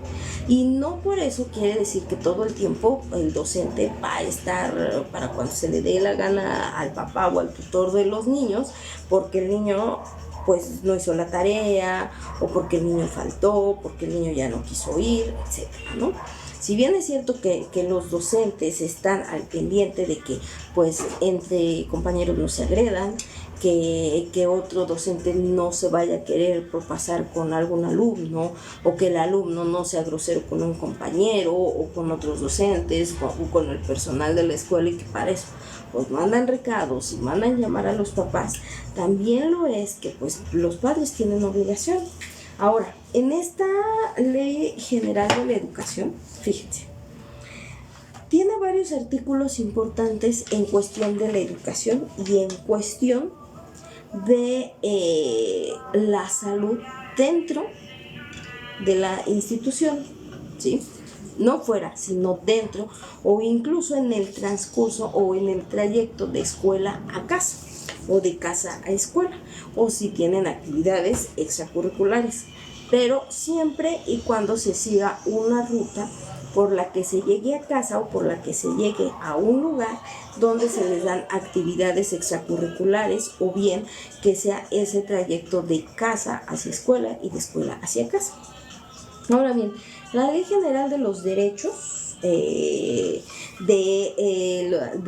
y no por eso quiere decir que todo el tiempo el docente va a estar para cuando se le dé la gana al papá o al tutor de los niños, porque el niño pues no hizo la tarea, o porque el niño faltó, porque el niño ya no quiso ir, etcétera, ¿no? Si bien es cierto que los docentes están al pendiente de que pues entre compañeros no se agredan, que otro docente no se vaya a querer propasar con algún alumno, o que el alumno no sea grosero con un compañero o con otros docentes o con el personal de la escuela, y que para eso pues mandan recados y mandan llamar a los papás, también lo es que pues los padres tienen obligación. Ahora, en esta Ley General de la Educación, fíjense, tiene varios artículos importantes en cuestión de la educación y en cuestión de la salud dentro de la institución, ¿sí? No fuera, sino dentro, o incluso en el transcurso o en el trayecto de escuela a casa, o de casa a escuela, o si tienen actividades extracurriculares, pero siempre y cuando se siga una ruta por la que se llegue a casa o por la que se llegue a un lugar donde se les dan actividades extracurriculares, o bien que sea ese trayecto de casa hacia escuela y de escuela hacia casa. Ahora bien, la Ley General de los Derechos de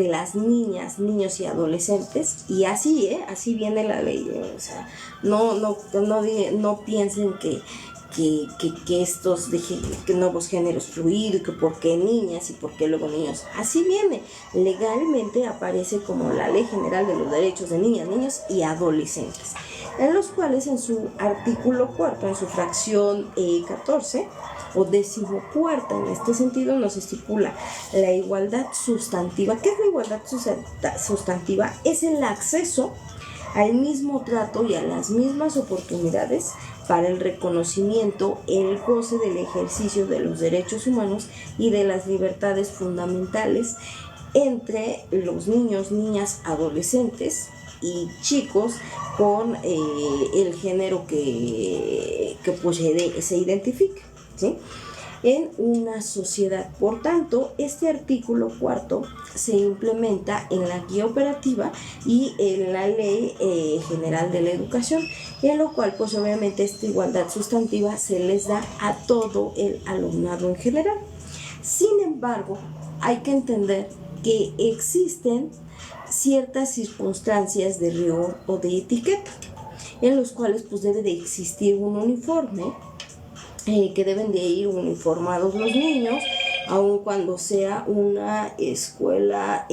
las niñas, niños y adolescentes, y así viene la ley, o sea, no piensen que estos que nuevos géneros fluidos, que por qué niñas y por qué luego niños. Así viene, legalmente aparece como la Ley General de los Derechos de Niñas, Niños y Adolescentes, en los cuales en su artículo 4, en su fracción 14 o 14ª, en este sentido, nos estipula la igualdad sustantiva. ¿Qué es la igualdad sustantiva? Es el acceso al mismo trato y a las mismas oportunidades para el reconocimiento, el goce del ejercicio de los derechos humanos y de las libertades fundamentales entre los niños, niñas, adolescentes y chicos con el género que pues se identifique, ¿sí? En una sociedad. Por tanto, este artículo cuarto se implementa en la guía operativa y en la Ley General de la Educación, en lo cual pues obviamente esta igualdad sustantiva se les da a todo el alumnado en general. Sin embargo, hay que entender que existen ciertas circunstancias de rigor o de etiqueta, en los cuales pues debe de existir un uniforme, que deben de ir uniformados los niños, aun cuando sea una escuela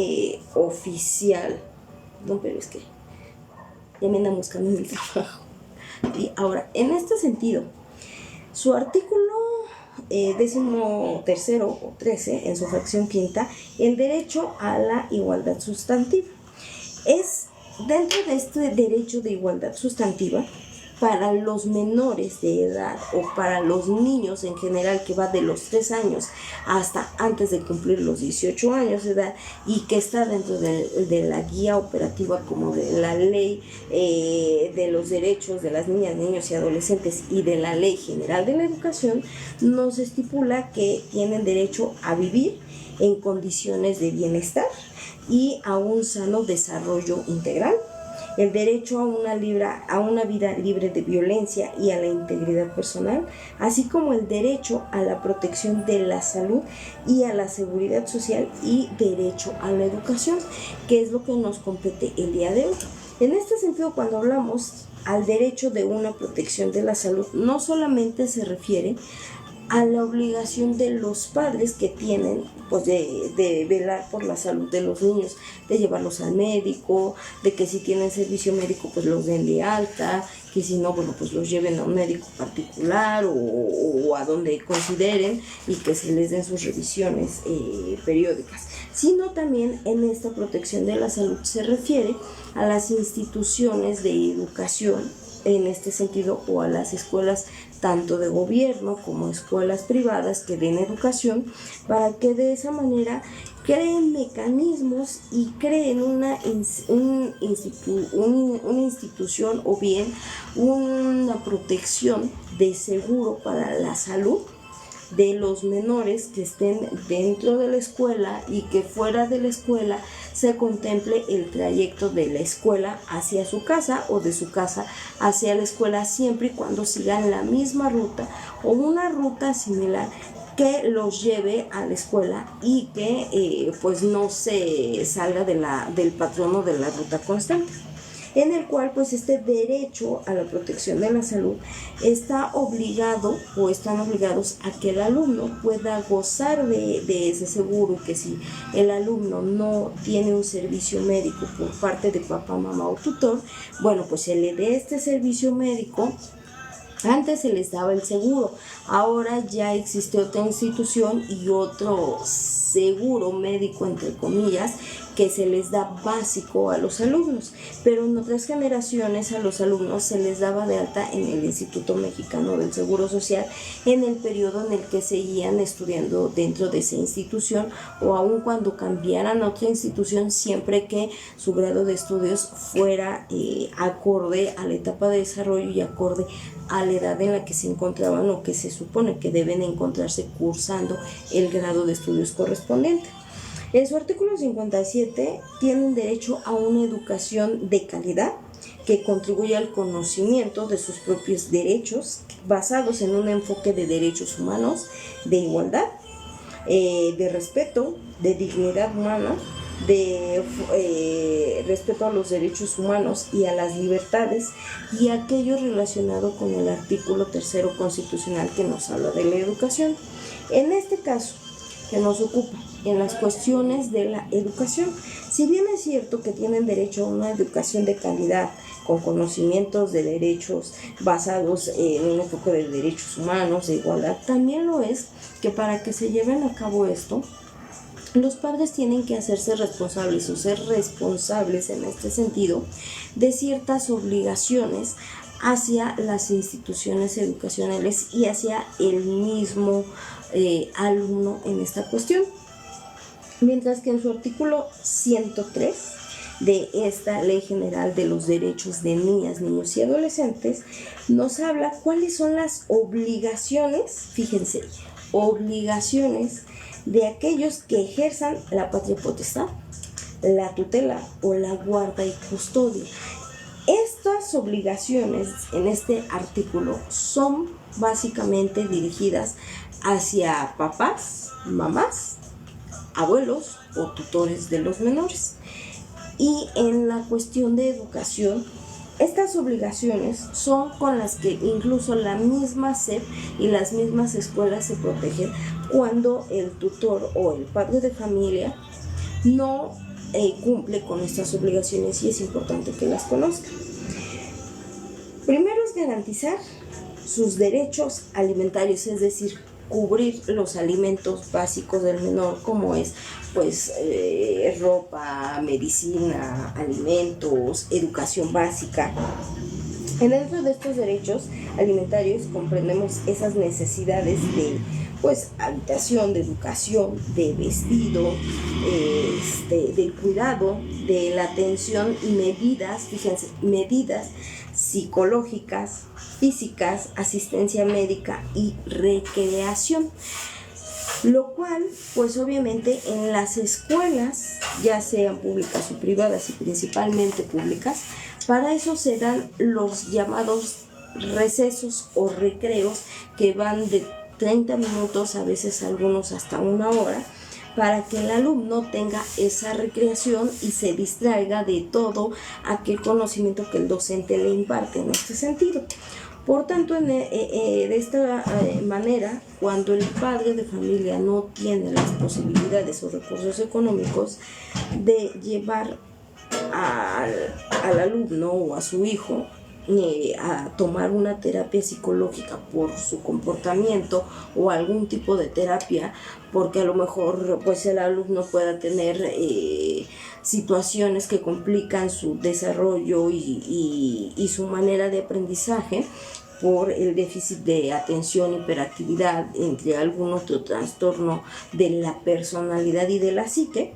oficial. No, pero es que ya me andan buscando en el trabajo. Y ahora, en este sentido, su artículo 13º o 13, en su fracción quinta, el derecho a la igualdad sustantiva. Es dentro de este derecho de igualdad sustantiva, para los menores de edad o para los niños en general, que va de los 3 años hasta antes de cumplir los 18 años de edad, y que está dentro de la guía operativa como de la ley de los derechos de las niñas, niños y adolescentes y de la Ley General de la Educación, nos estipula que tienen derecho a vivir en condiciones de bienestar y a un sano desarrollo integral, el derecho a una vida libre de violencia y a la integridad personal, así como el derecho a la protección de la salud y a la seguridad social y derecho a la educación, que es lo que nos compete el día de hoy. En este sentido, cuando hablamos al derecho de una protección de la salud, no solamente se refiere a la obligación de los padres que tienen pues de velar por la salud de los niños, de llevarlos al médico, de que si tienen servicio médico pues los den de alta, que si no, bueno, pues los lleven a un médico particular o a donde consideren, y que se les den sus revisiones periódicas, sino también en esta protección de la salud se refiere a las instituciones de educación en este sentido, o a las escuelas tanto de gobierno como escuelas privadas que den educación, para que de esa manera creen mecanismos y creen una institución o bien una protección de seguro para la salud de los menores que estén dentro de la escuela, y que fuera de la escuela se contemple el trayecto de la escuela hacia su casa o de su casa hacia la escuela, siempre y cuando sigan la misma ruta o una ruta similar que los lleve a la escuela, y que pues no se salga del patrón o de la ruta constante, en el cual pues este derecho a la protección de la salud está obligado o están obligados a que el alumno pueda gozar de ese seguro, y que si el alumno no tiene un servicio médico por parte de papá, mamá o tutor, bueno, pues se le dé este servicio médico. Antes se les daba el seguro, ahora ya existe otra institución y otro seguro médico, entre comillas, que se les da básico a los alumnos, pero en otras generaciones a los alumnos se les daba de alta en el Instituto Mexicano del Seguro Social en el periodo en el que seguían estudiando dentro de esa institución, o aun cuando cambiaran a otra institución, siempre que su grado de estudios fuera acorde a la etapa de desarrollo y acorde a la edad en la que se encontraban o que se supone que deben encontrarse cursando el grado de estudios correspondiente. En su artículo 57 tienen derecho a una educación de calidad que contribuye al conocimiento de sus propios derechos, basados en un enfoque de derechos humanos, de igualdad, de respeto, de dignidad humana, de respeto a los derechos humanos y a las libertades, y aquello relacionado con el artículo 3º constitucional que nos habla de la educación. En este caso, que nos ocupa en las cuestiones de la educación, si bien es cierto que tienen derecho a una educación de calidad con conocimientos de derechos basados en un enfoque de derechos humanos, de igualdad, también lo es que para que se lleven a cabo esto, los padres tienen que hacerse responsables o ser responsables en este sentido de ciertas obligaciones hacia las instituciones educacionales y hacia el mismo alumno en esta cuestión. Mientras que en su artículo 103 de esta Ley General de los Derechos de Niñas, Niños y Adolescentes, nos habla cuáles son las obligaciones, fíjense, obligaciones de aquellos que ejerzan la patria potestad, la tutela o la guarda y custodia. Estas obligaciones en este artículo son básicamente dirigidas hacia papás, mamás, abuelos o tutores de los menores. Y en la cuestión de educación, estas obligaciones son con las que incluso la misma SEP y las mismas escuelas se protegen cuando el tutor o el padre de familia no cumple con estas obligaciones, y es importante que las conozcan. Primero es garantizar sus derechos alimentarios, es decir, cubrir los alimentos básicos del menor, como es ropa, medicina, alimentos, educación básica. Dentro de estos derechos alimentarios comprendemos esas necesidades de habitación, de educación, de vestido, del cuidado, de la atención y medidas, fíjense, medidas psicológicas, físicas, asistencia médica y recreación. Lo cual, pues obviamente en las escuelas, ya sean públicas o privadas y principalmente públicas, para eso se dan los llamados recesos o recreos, que van de 30 minutos, a veces algunos hasta 1 hora, para que el alumno tenga esa recreación y se distraiga de todo aquel conocimiento que el docente le imparte en este sentido. Por tanto, de esta manera, cuando el padre de familia no tiene las posibilidades o recursos económicos de llevar al alumno o a su hijo a tomar una terapia psicológica por su comportamiento o algún tipo de terapia, porque a lo mejor el alumno pueda tener situaciones que complican su desarrollo y su manera de aprendizaje por el déficit de atención, hiperactividad, entre algún otro trastorno de la personalidad y de la psique,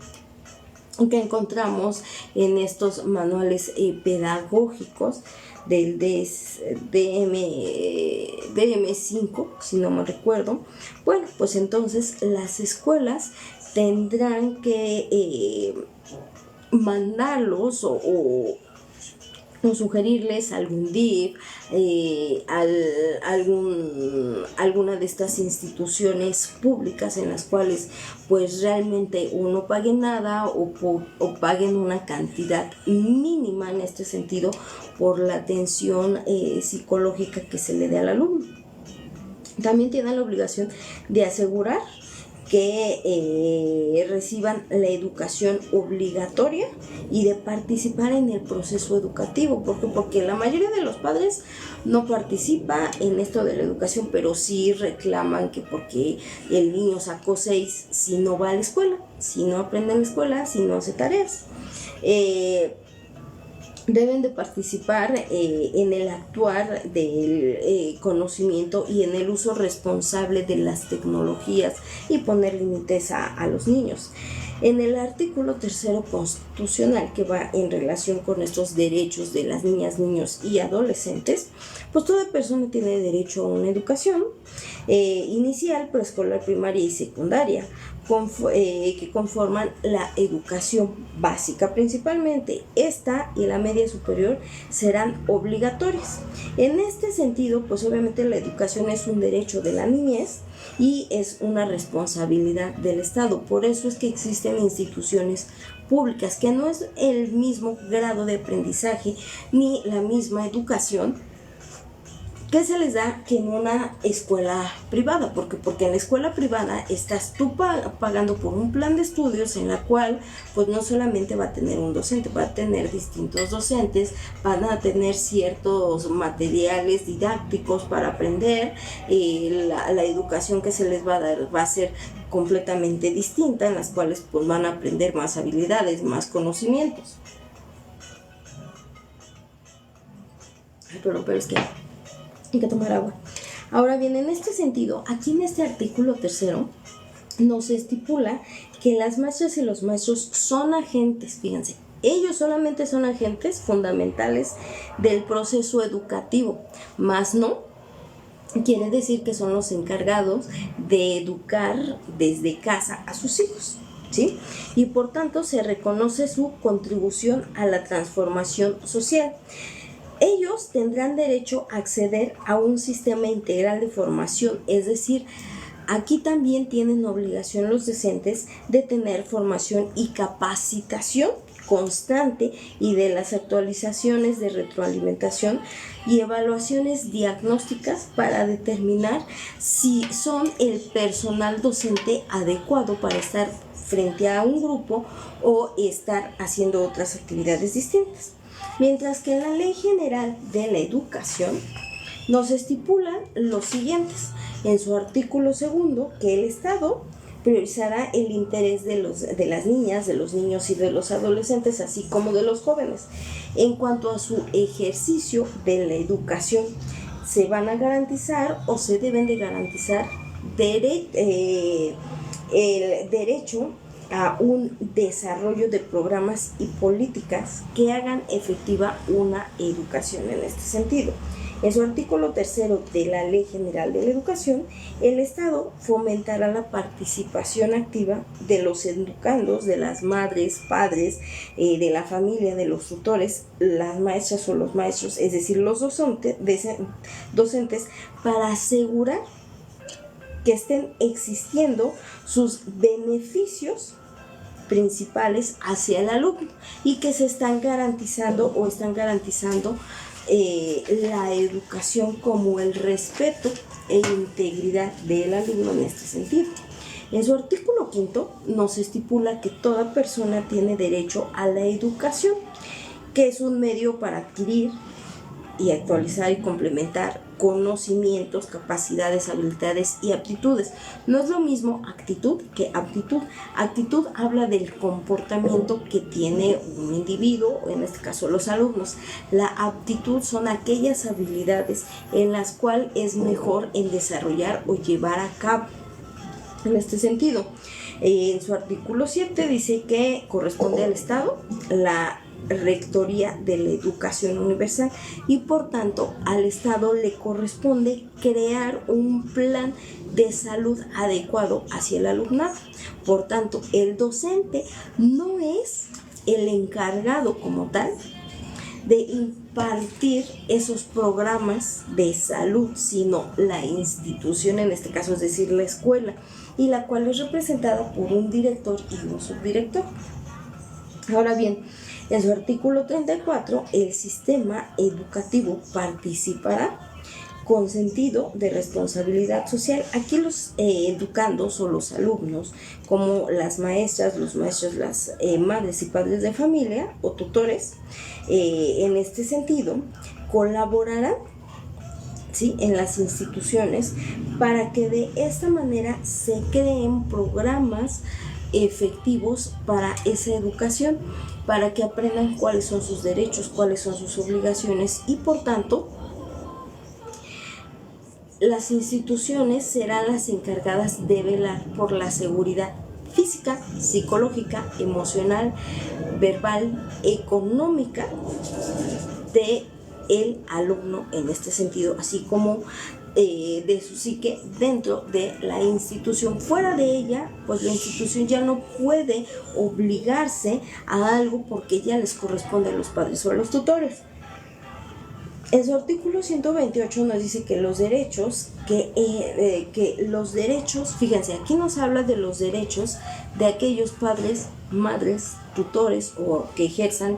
que encontramos en estos manuales pedagógicos del DM5, si no me recuerdo. Bueno, pues entonces las escuelas tendrán que mandarlos o sugerirles algún DIF, alguna de estas instituciones públicas en las cuales realmente no paguen nada o paguen una cantidad mínima en este sentido por la atención psicológica que se le dé al alumno. También tienen la obligación de asegurar que reciban la educación obligatoria y de participar en el proceso educativo, porque la mayoría de los padres no participa en esto de la educación, pero sí reclaman que porque el niño sacó 6 si no va a la escuela, si no aprende en la escuela, si no hace tareas. Deben de participar en el actuar del conocimiento y en el uso responsable de las tecnologías y poner límites a los niños. En el artículo 3º constitucional, que va en relación con estos derechos de las niñas, niños y adolescentes, toda persona tiene derecho a una educación inicial, preescolar, primaria y secundaria, que conforman la educación básica. Principalmente esta y la media superior serán obligatorias. En este sentido, obviamente la educación es un derecho de la niñez y es una responsabilidad del Estado. Por eso es que existen instituciones públicas, que no es el mismo grado de aprendizaje ni la misma educación que se les da que en una escuela privada, porque en la escuela privada estás tú pagando por un plan de estudios en la cual no solamente va a tener un docente, va a tener distintos docentes, van a tener ciertos materiales didácticos para aprender, la educación que se les va a dar va a ser completamente distinta, en las cuales van a aprender más habilidades, más conocimientos. Pero es que hay que tomar agua. Ahora bien, en este sentido, aquí en este artículo 3º nos estipula que las maestras y los maestros son agentes, fíjense, Ellos solamente son agentes fundamentales del proceso educativo, más no quiere decir que son los encargados de educar desde casa a sus hijos, ¿sí? Y por tanto se reconoce su contribución a la transformación social. Ellos tendrán derecho a acceder a un sistema integral de formación, es decir, aquí también tienen obligación los docentes de tener formación y capacitación constante y de las actualizaciones de retroalimentación y evaluaciones diagnósticas para determinar si son el personal docente adecuado para estar frente a un grupo o estar haciendo otras actividades distintas. Mientras que en la Ley General de la Educación nos estipulan los siguientes. En su artículo 2, que el Estado priorizará el interés de las niñas, de los niños y de los adolescentes, así como de los jóvenes. En cuanto a su ejercicio de la educación, se van a garantizar o se deben de garantizar el derecho a un desarrollo de programas y políticas que hagan efectiva una educación en este sentido. En su artículo 3 de la Ley General de la Educación, el Estado fomentará la participación activa de los educandos, de las madres, padres, de la familia, de los tutores, las maestras o los maestros, es decir, los docentes, para asegurar que estén existiendo sus beneficios principales hacia el alumno y que se están garantizando la educación como el respeto e integridad del alumno en este sentido. En su artículo 5 nos estipula que toda persona tiene derecho a la educación, que es un medio para adquirir y actualizar y complementar conocimientos, capacidades, habilidades y aptitudes. No es lo mismo actitud que aptitud. Actitud habla del comportamiento que tiene un individuo, en este caso los alumnos. La aptitud son aquellas habilidades en las cuales es mejor en desarrollar o llevar a cabo. En este sentido, en su artículo 7 dice que corresponde al Estado la rectoría de la educación universal y por tanto al Estado le corresponde crear un plan de salud adecuado hacia el alumnado. Por tanto, el docente no es el encargado como tal de impartir esos programas de salud, sino la institución, en este caso es decir, la escuela, y la cual es representada por un director y un subdirector. Ahora bien, en su artículo 34, el sistema educativo participará con sentido de responsabilidad social. Aquí los educandos o los alumnos, como las maestras, los maestros, las madres y padres de familia o tutores, en este sentido, colaborarán, ¿sí?, en las instituciones para que de esta manera se creen programas efectivos para esa educación, para que aprendan cuáles son sus derechos, cuáles son sus obligaciones y por tanto las instituciones serán las encargadas de velar por la seguridad física, psicológica, emocional, verbal, económica de el alumno en este sentido, así como de su psique dentro de la institución. Fuera de ella, pues la institución ya no puede obligarse a algo porque ya les corresponde a los padres o a los tutores. En su artículo 128 nos dice que los derechos, fíjense, aquí nos habla de los derechos de aquellos padres, madres, tutores o que ejerzan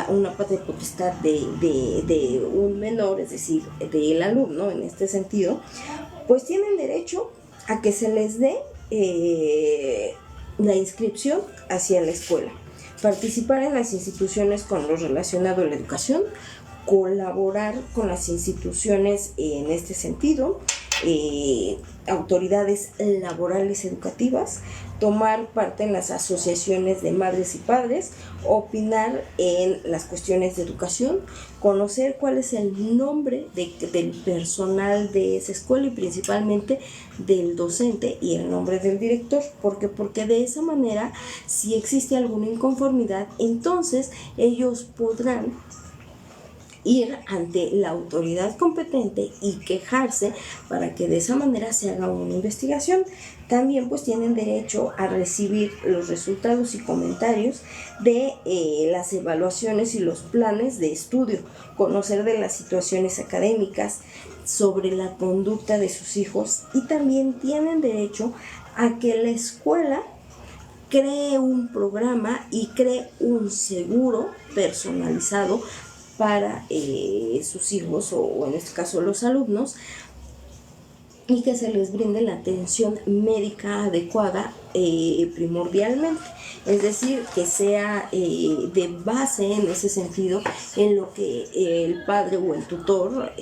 una patria potestad de un menor, es decir, del alumno en este sentido, pues tienen derecho a que se les dé la inscripción hacia la escuela, participar en las instituciones con lo relacionado a la educación, colaborar con las instituciones en este sentido, autoridades laborales educativas, tomar parte en las asociaciones de madres y padres, opinar en las cuestiones de educación, conocer cuál es el nombre del personal de esa escuela y principalmente del docente y el nombre del director. Porque de esa manera, si existe alguna inconformidad, entonces ellos podrán ir ante la autoridad competente y quejarse para que de esa manera se haga una investigación. También pues tienen derecho a recibir los resultados y comentarios de las evaluaciones y los planes de estudio, conocer de las situaciones académicas, sobre la conducta de sus hijos, y también tienen derecho a que la escuela cree un programa y cree un seguro personalizado para sus hijos o en este caso los alumnos, y que se les brinde la atención médica adecuada primordialmente, es decir, que sea de base en ese sentido en lo que el padre o el tutor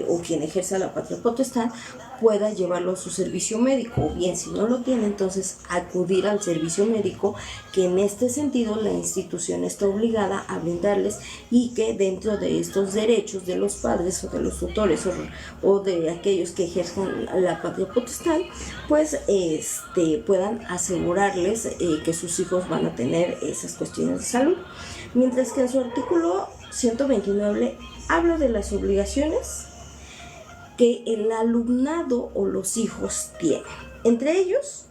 o quien ejerza la patria potestad pueda llevarlo a su servicio médico, o bien si no lo tiene, entonces acudir al servicio médico, que en este sentido la institución está obligada a brindarles, y que dentro de estos derechos de los padres o de los tutores o de aquellos que ejerzan la patria potestad, pues puedan asegurarles que sus hijos van a tener esas cuestiones de salud. Mientras que en su artículo 129 habla de las obligaciones que el alumnado o los hijos tienen. Entre ellos,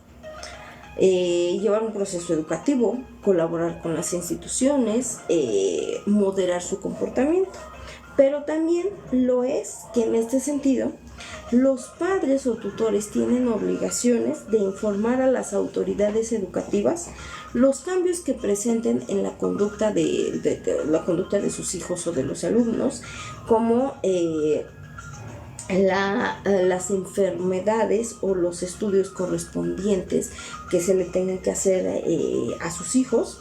llevar un proceso educativo, colaborar con las instituciones, moderar su comportamiento. Pero también lo es que en este sentido los padres o tutores tienen obligaciones de informar a las autoridades educativas los cambios que presenten en la conducta la conducta de sus hijos o de los alumnos, como las enfermedades o los estudios correspondientes que se le tengan que hacer a sus hijos,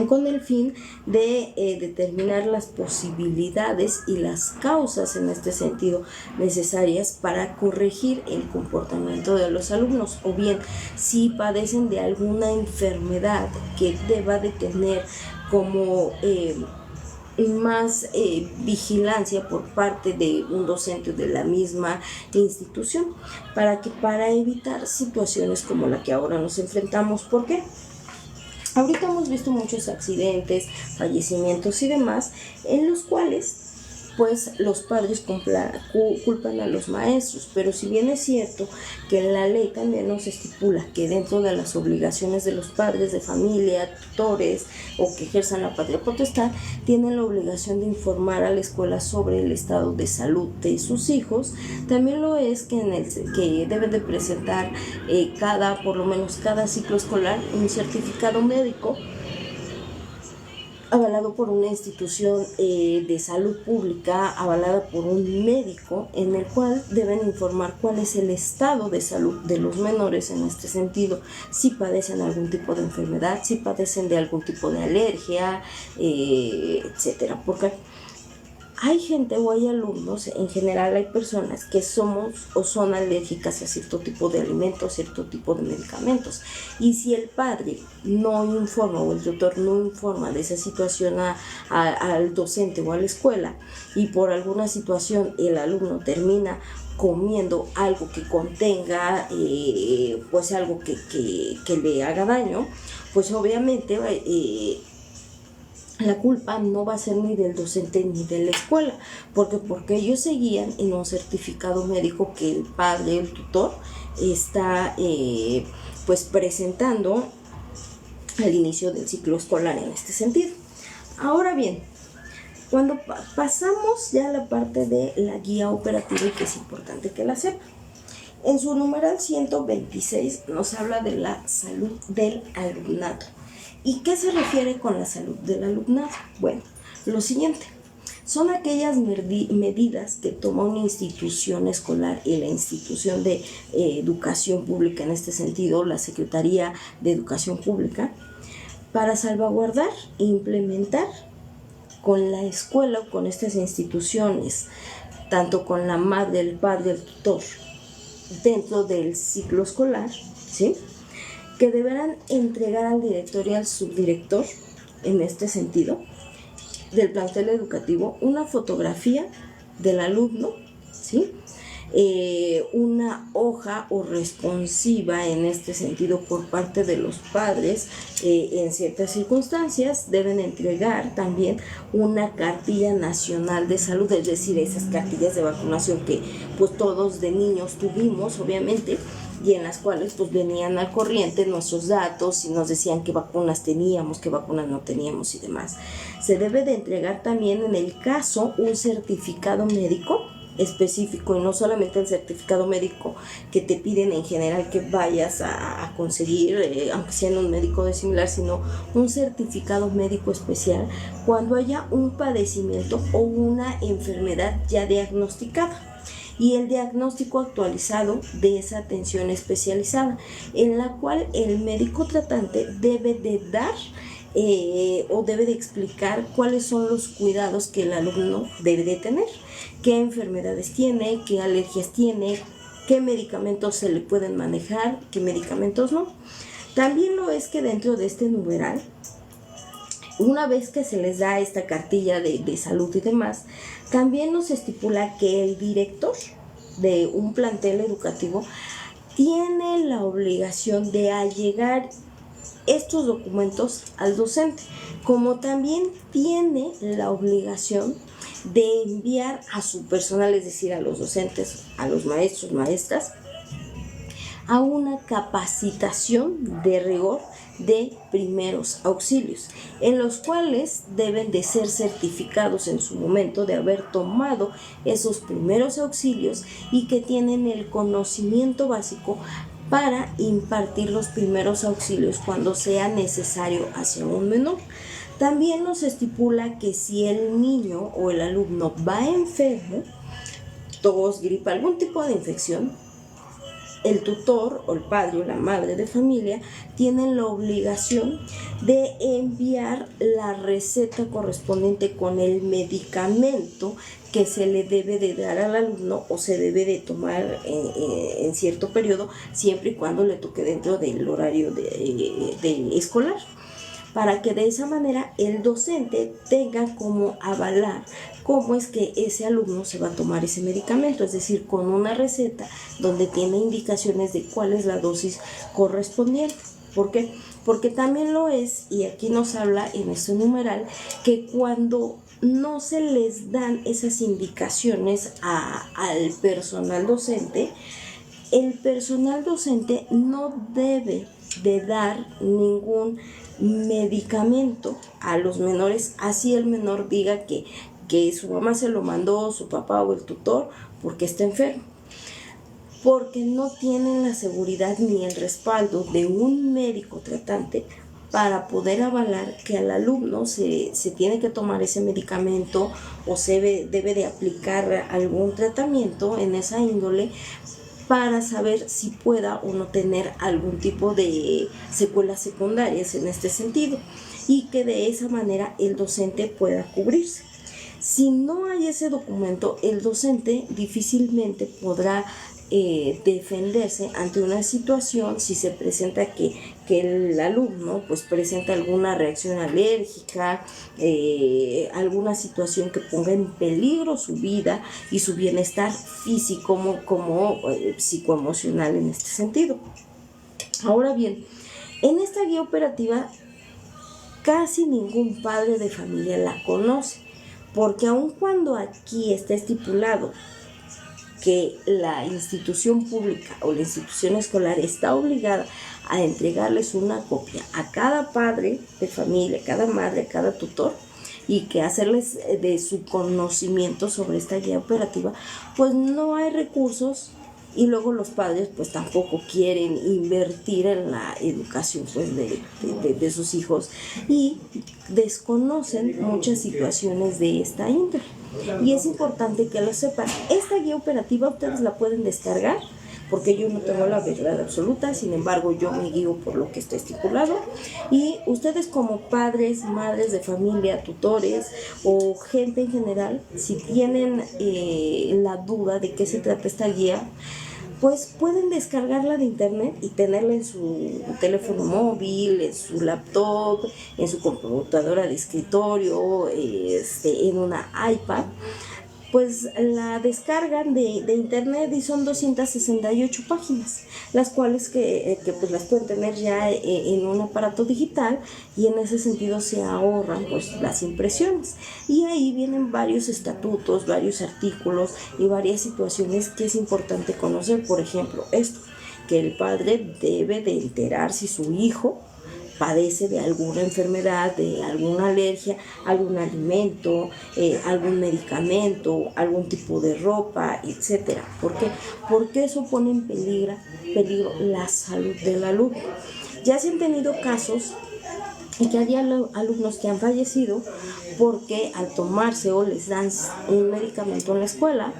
con el fin de determinar las posibilidades y las causas en este sentido necesarias para corregir el comportamiento de los alumnos, o bien si padecen de alguna enfermedad que deba de tener como más vigilancia por parte de un docente de la misma institución, para evitar situaciones como la que ahora nos enfrentamos. ¿Por qué? Ahorita hemos visto muchos accidentes, fallecimientos y demás, en los cuales pues los padres culpan a los maestros, pero si bien es cierto que la ley también nos estipula que dentro de las obligaciones de los padres de familia, tutores o que ejerzan la patria potestad, tienen la obligación de informar a la escuela sobre el estado de salud de sus hijos, también lo es que deben de presentar por lo menos cada ciclo escolar un certificado médico avalado por una institución de salud pública, avalada por un médico, en el cual deben informar cuál es el estado de salud de los menores en este sentido, si padecen algún tipo de enfermedad, si padecen de algún tipo de alergia, etcétera. Porque hay gente o hay alumnos, en general hay personas que somos o son alérgicas a cierto tipo de alimentos, cierto tipo de medicamentos. Y si el padre no informa o el tutor no informa de esa situación al docente o a la escuela, y por alguna situación el alumno termina comiendo algo que contenga pues algo que le haga daño, pues obviamente la culpa no va a ser ni del docente ni de la escuela, porque ellos se guían en un certificado médico que el padre, el tutor, está pues presentando al inicio del ciclo escolar en este sentido. Ahora bien, cuando pasamos ya a la parte de la guía operativa, y que es importante que la sepan, en su numeral 126 nos habla de la salud del alumnado. ¿Y qué se refiere con la salud del alumnado? Bueno, lo siguiente, son aquellas medidas que toma una institución escolar y la institución de educación pública, en este sentido la Secretaría de Educación Pública, para salvaguardar e implementar con la escuela o con estas instituciones, tanto con la madre, el padre, el tutor dentro del ciclo escolar, ¿sí?, que deberán entregar al director y al subdirector, en este sentido, del plantel educativo, una fotografía del alumno, ¿sí?, una hoja o responsiva en este sentido por parte de los padres. En ciertas circunstancias deben entregar también una cartilla nacional de salud, es decir, esas cartillas de vacunación que pues todos de niños tuvimos, obviamente, y en las cuales pues venían al corriente nuestros datos y nos decían qué vacunas teníamos, qué vacunas no teníamos y demás. Se debe de entregar también, en el caso, un certificado médico específico, y no solamente el certificado médico que te piden en general que vayas a conseguir, aunque sea en un médico de similar, sino un certificado médico especial cuando haya un padecimiento o una enfermedad ya diagnosticada, y el diagnóstico actualizado de esa atención especializada, en la cual el médico tratante debe de dar o debe de explicar cuáles son los cuidados que el alumno debe de tener, qué enfermedades tiene, qué alergias tiene, qué medicamentos se le pueden manejar, qué medicamentos no. También lo es que dentro de este numeral, una vez que se les da esta cartilla de salud y demás, también nos estipula que el director de un plantel educativo tiene la obligación de allegar estos documentos al docente, como también tiene la obligación de enviar a su personal, es decir, a los docentes, a los maestros, maestras, a una capacitación de rigor de primeros auxilios, en los cuales deben de ser certificados en su momento de haber tomado esos primeros auxilios y que tienen el conocimiento básico para impartir los primeros auxilios cuando sea necesario hacia un menor. También nos estipula que si el niño o el alumno va enfermo, tos, gripa, algún tipo de infección, el tutor o el padre o la madre de familia tienen la obligación de enviar la receta correspondiente con el medicamento que se le debe de dar al alumno o se debe de tomar en cierto periodo, siempre y cuando le toque dentro del horario de escolar, para que de esa manera el docente tenga como avalar cómo es que ese alumno se va a tomar ese medicamento, es decir, con una receta donde tiene indicaciones de cuál es la dosis correspondiente. ¿Por qué? Porque también lo es, y aquí nos habla en este numeral, que cuando no se les dan esas indicaciones al personal docente, el personal docente no debe de dar ningún medicamento a los menores, así el menor diga que su mamá se lo mandó, su papá o el tutor, porque está enfermo, porque no tienen la seguridad ni el respaldo de un médico tratante para poder avalar que al alumno se tiene que tomar ese medicamento o debe de aplicar algún tratamiento en esa índole para saber si pueda o no tener algún tipo de secuelas secundarias en este sentido, y que de esa manera el docente pueda cubrirse. Si no hay ese documento, el docente difícilmente podrá defenderse ante una situación si se presenta que el alumno pues presenta alguna reacción alérgica, alguna situación que ponga en peligro su vida y su bienestar físico como psicoemocional en este sentido. Ahora bien, en esta guía operativa casi ningún padre de familia la conoce, porque aun cuando aquí está estipulado que la institución pública o la institución escolar está obligada a entregarles una copia a cada padre de familia, cada madre, cada tutor, y que hacerles de su conocimiento sobre esta guía operativa, pues no hay recursos, y luego los padres pues tampoco quieren invertir en la educación pues de sus hijos, y desconocen muchas situaciones de esta índole. Y es importante que lo sepan. Esta guía operativa ustedes la pueden descargar, porque yo no tengo la verdad absoluta, sin embargo yo me guío por lo que está estipulado, y ustedes como padres, madres de familia, tutores o gente en general, si tienen la duda de qué se trata esta guía, pues pueden descargarla de internet y tenerla en su teléfono móvil, en su laptop, en su computadora de escritorio, en una iPad. Pues la descargan de internet y son 268 páginas, las cuales que pues las pueden tener ya en un aparato digital, y en ese sentido se ahorran pues las impresiones, y ahí vienen varios estatutos, varios artículos y varias situaciones que es importante conocer. Por ejemplo, esto, que el padre debe de enterar si su hijo padece de alguna enfermedad, de alguna alergia, algún alimento, algún medicamento, algún tipo de ropa, etcétera. ¿Por qué? Porque eso pone en peligro la salud del alumno. Ya se han tenido casos en que hay alumnos que han fallecido porque al tomarse o les dan un medicamento en la escuela,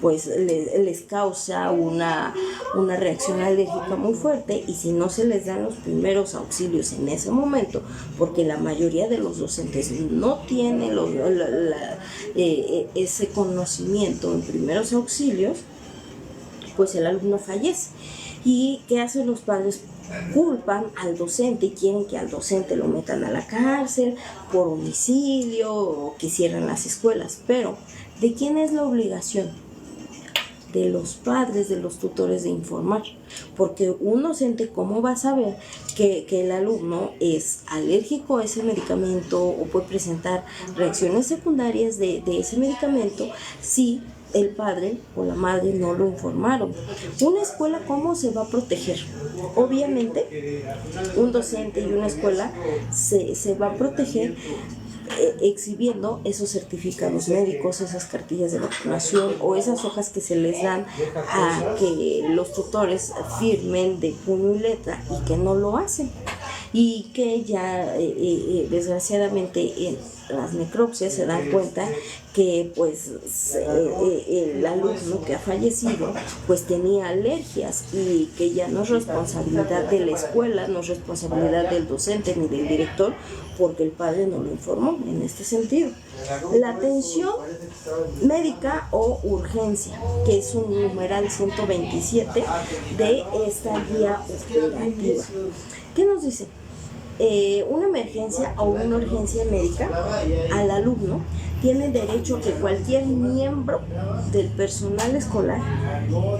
pues les causa una reacción alérgica muy fuerte, y si no se les dan los primeros auxilios en ese momento, porque la mayoría de los docentes no tienen ese conocimiento en primeros auxilios, pues el alumno fallece. ¿Y qué hacen los padres? Culpan al docente y quieren que al docente lo metan a la cárcel por homicidio o que cierren las escuelas. Pero, ¿de quién es la obligación? De los padres, de los tutores, de informar. Porque un docente, ¿cómo va a saber que el alumno es alérgico a ese medicamento o puede presentar reacciones secundarias de ese medicamento si el padre o la madre no lo informaron? Una escuela, ¿cómo se va a proteger? Obviamente, un docente y una escuela se va a proteger exhibiendo esos certificados médicos, esas cartillas de vacunación o esas hojas que se les dan a que los tutores firmen de puño y letra y que no lo hacen. Y que ya desgraciadamente en las necropsias se dan cuenta que pues el alumno que ha fallecido pues tenía alergias, y que ya no es responsabilidad de la escuela, no es responsabilidad del docente ni del director, porque el padre no lo informó en este sentido. La atención médica o urgencia, que es un numeral 127 de esta guía operativa. ¿Qué nos dice? Una emergencia o una urgencia médica al alumno tiene derecho a que cualquier miembro del personal escolar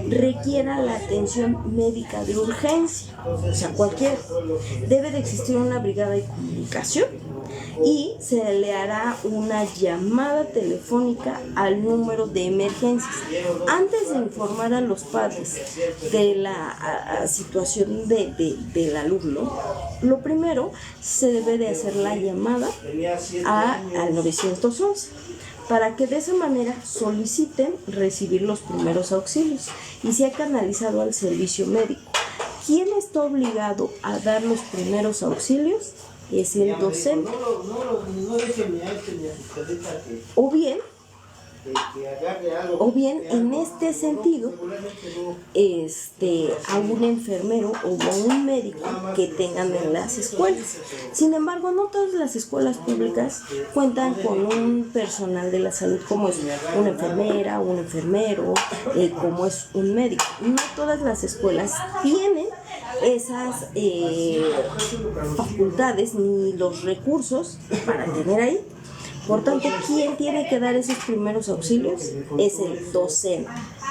requiera la atención médica de urgencia. O sea, cualquiera. Debe de existir una brigada de comunicación y se le hará una llamada telefónica al número de emergencias. Antes de informar a los padres de la situación del alumno, lo primero se debe de hacer la llamada al 911 para que de esa manera soliciten recibir los primeros auxilios y sea canalizado al servicio médico. ¿Quién está obligado a dar los primeros auxilios? Es el docente. O bien en este sentido a un enfermero o a un médico que tengan en las escuelas. Sin embargo, no todas las escuelas públicas cuentan con un personal de la salud como es una enfermera, un enfermero, como es un médico. No todas las escuelas tienen esas facultades ni los recursos para tener ahí. Por tanto, ¿quién tiene que dar esos primeros auxilios? Es el docente,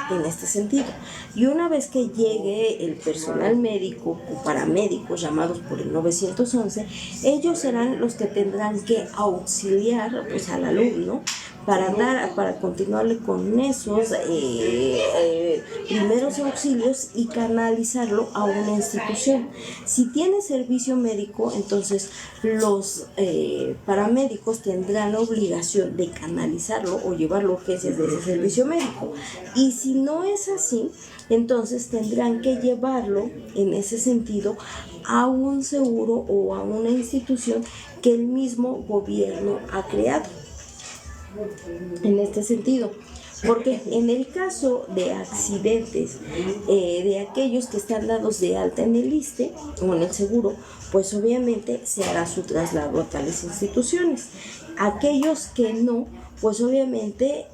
en este sentido. Y una vez que llegue el personal médico o paramédicos llamados por el 911, ellos serán los que tendrán que auxiliar pues, al alumno para continuarle con esos primeros auxilios y canalizarlo a una institución. Si tiene servicio médico, entonces los paramédicos tendrán la obligación de canalizarlo o llevarlo a urgencias de ese servicio médico. Y si no es así, entonces tendrán que llevarlo en ese sentido a un seguro o a una institución que el mismo gobierno ha creado. En este sentido, Porque en el caso de accidentes, de aquellos que están dados de alta en el ISSSTE o en el seguro, pues obviamente se hará su traslado a tales instituciones. Aquellos que no, pues obviamente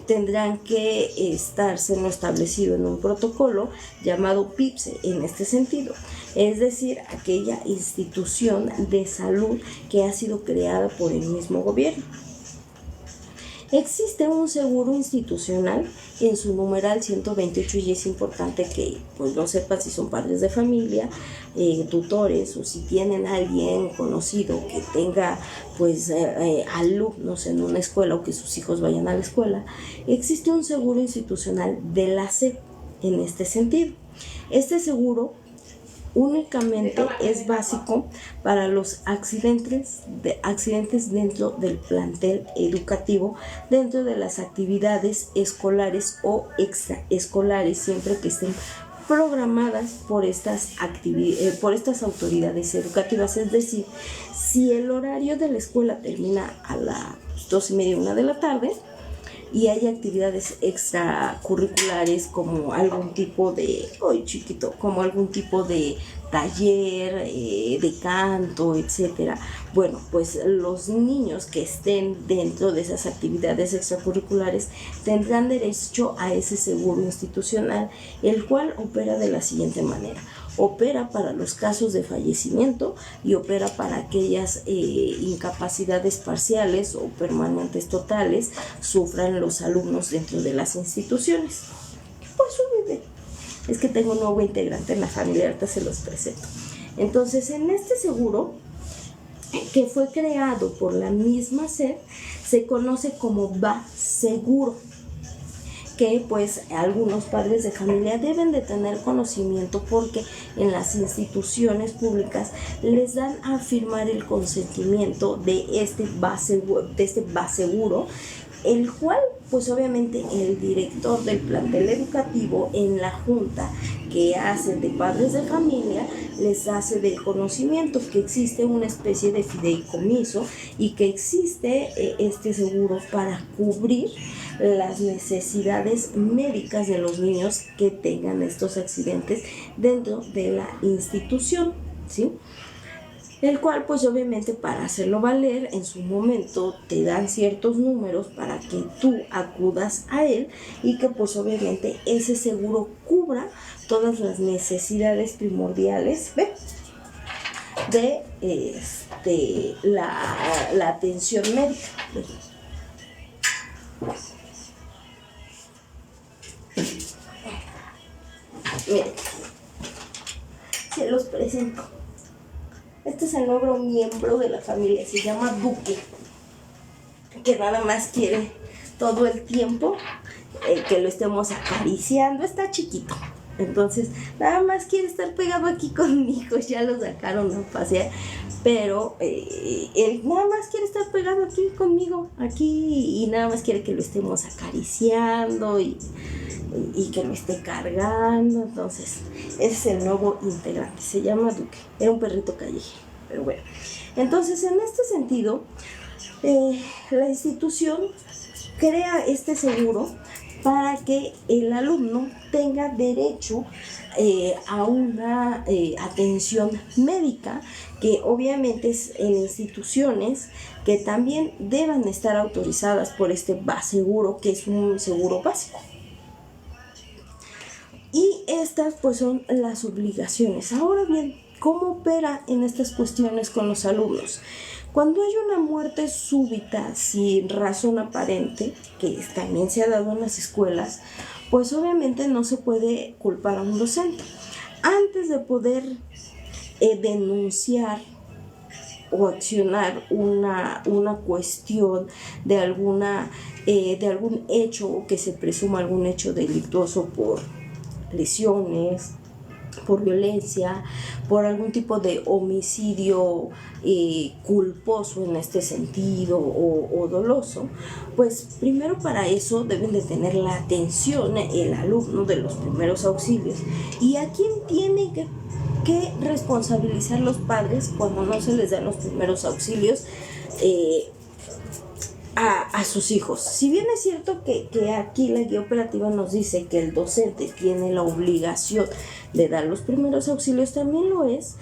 tendrán que estarse establecido en un protocolo llamado PIPSE en este sentido, es decir, aquella institución de salud que ha sido creada por el mismo gobierno. Existe un seguro institucional en su numeral 128 y es importante que pues lo sepan si son padres de familia, tutores o si tienen a alguien conocido que tenga pues alumnos en una escuela o que sus hijos vayan a la escuela. Existe un seguro institucional de la SEP en este sentido. Este seguro únicamente es básico para los accidentes dentro del plantel educativo, dentro de las actividades escolares o extraescolares, siempre que estén programadas por estas autoridades educativas. Es decir, si el horario de la escuela termina a las 2:30, 1 de la tarde, y hay actividades extracurriculares como algún tipo de, como algún tipo de taller de canto, etcétera. Bueno, pues los niños que estén dentro de esas actividades extracurriculares tendrán derecho a ese seguro institucional, el cual opera de la siguiente manera. Opera para los casos de fallecimiento y opera para aquellas incapacidades parciales o permanentes totales sufran los alumnos dentro de las instituciones. Pues es que tengo un nuevo integrante en la familia, ahorita se los presento. Entonces, en este seguro, que fue creado por la misma SEP, se conoce como BASeguro, que pues algunos padres de familia deben de tener conocimiento porque en las instituciones públicas les dan a firmar el consentimiento de este BASeguro, el cual pues obviamente el director del plantel educativo en la junta que hace de padres de familia les hace del conocimiento que existe una especie de fideicomiso y que existe este seguro para cubrir las necesidades médicas de los niños que tengan estos accidentes dentro de la institución, ¿sí? El cual pues obviamente para hacerlo valer en su momento te dan ciertos números para que tú acudas a él y que pues obviamente ese seguro cubra todas las necesidades primordiales de la atención médica. Miren, se los presento. Este es el nuevo miembro de la familia, se llama Duque, que nada más quiere todo el tiempo que lo estemos acariciando. Está chiquito, entonces nada más quiere estar pegado aquí conmigo. Ya lo sacaron a pasear, pero él nada más quiere estar pegado aquí conmigo, aquí, y nada más quiere que lo estemos acariciando y que lo esté cargando. Entonces ese es el nuevo integrante, se llama Duque, era un perrito callejero, pero bueno. Entonces en este sentido la institución crea este seguro para que el alumno tenga derecho a una atención médica, que obviamente es en instituciones que también deben estar autorizadas por este BASeguro, que es un seguro básico. Y estas pues son las obligaciones. Ahora bien, ¿cómo opera en estas cuestiones con los alumnos? Cuando hay una muerte súbita sin razón aparente, que también se ha dado en las escuelas, pues obviamente no se puede culpar a un docente. Antes de poder denunciar o accionar una cuestión de algún hecho, o que se presuma algún hecho delictuoso por lesiones, por violencia, por algún tipo de homicidio culposo en este sentido o doloso, pues primero para eso deben de tener la atención el alumno de los primeros auxilios. ¿Y a quién tiene que responsabilizar los padres cuando no se les dan los primeros auxilios? a sus hijos. Si bien es cierto que aquí la guía operativa nos dice que el docente tiene la obligación de dar los primeros auxilios, también lo es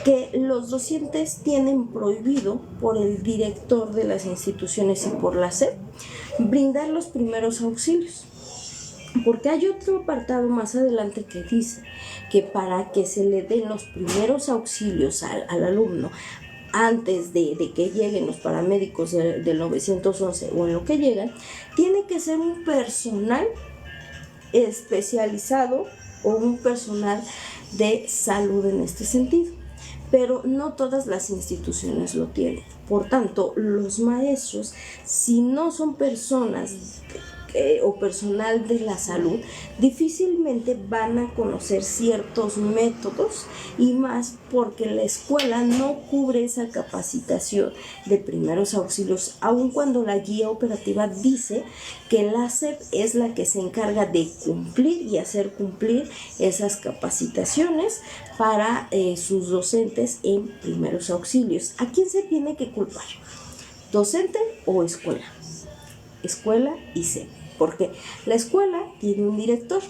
que los docentes tienen prohibido por el director de las instituciones y por la SEP brindar los primeros auxilios. Porque hay otro apartado más adelante que dice que para que se le den los primeros auxilios al alumno, antes de que lleguen los paramédicos del 911 o en lo que llegan, tiene que ser un personal especializado o un personal de salud en este sentido. Pero no todas las instituciones lo tienen. Por tanto, los maestros, si no son personas o personal de la salud, difícilmente van a conocer ciertos métodos, y más porque la escuela no cubre esa capacitación de primeros auxilios, aun cuando la guía operativa dice que la SEP es la que se encarga de cumplir y hacer cumplir esas capacitaciones para sus docentes en primeros auxilios. ¿A quién se tiene que culpar? ¿Docente o escuela? Escuela y SEP. Porque la escuela tiene un director.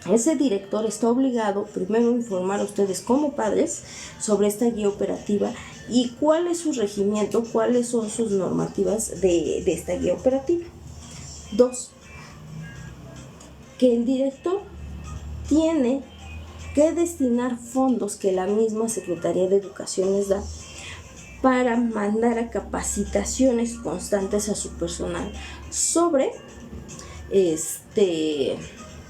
Ese director está obligado primero a informar a ustedes como padres sobre esta guía operativa y cuál es su regimiento, cuáles son sus normativas de esta guía operativa. 2. Que el director tiene que destinar fondos que la misma Secretaría de Educación les da para mandar a capacitaciones constantes a su personal sobre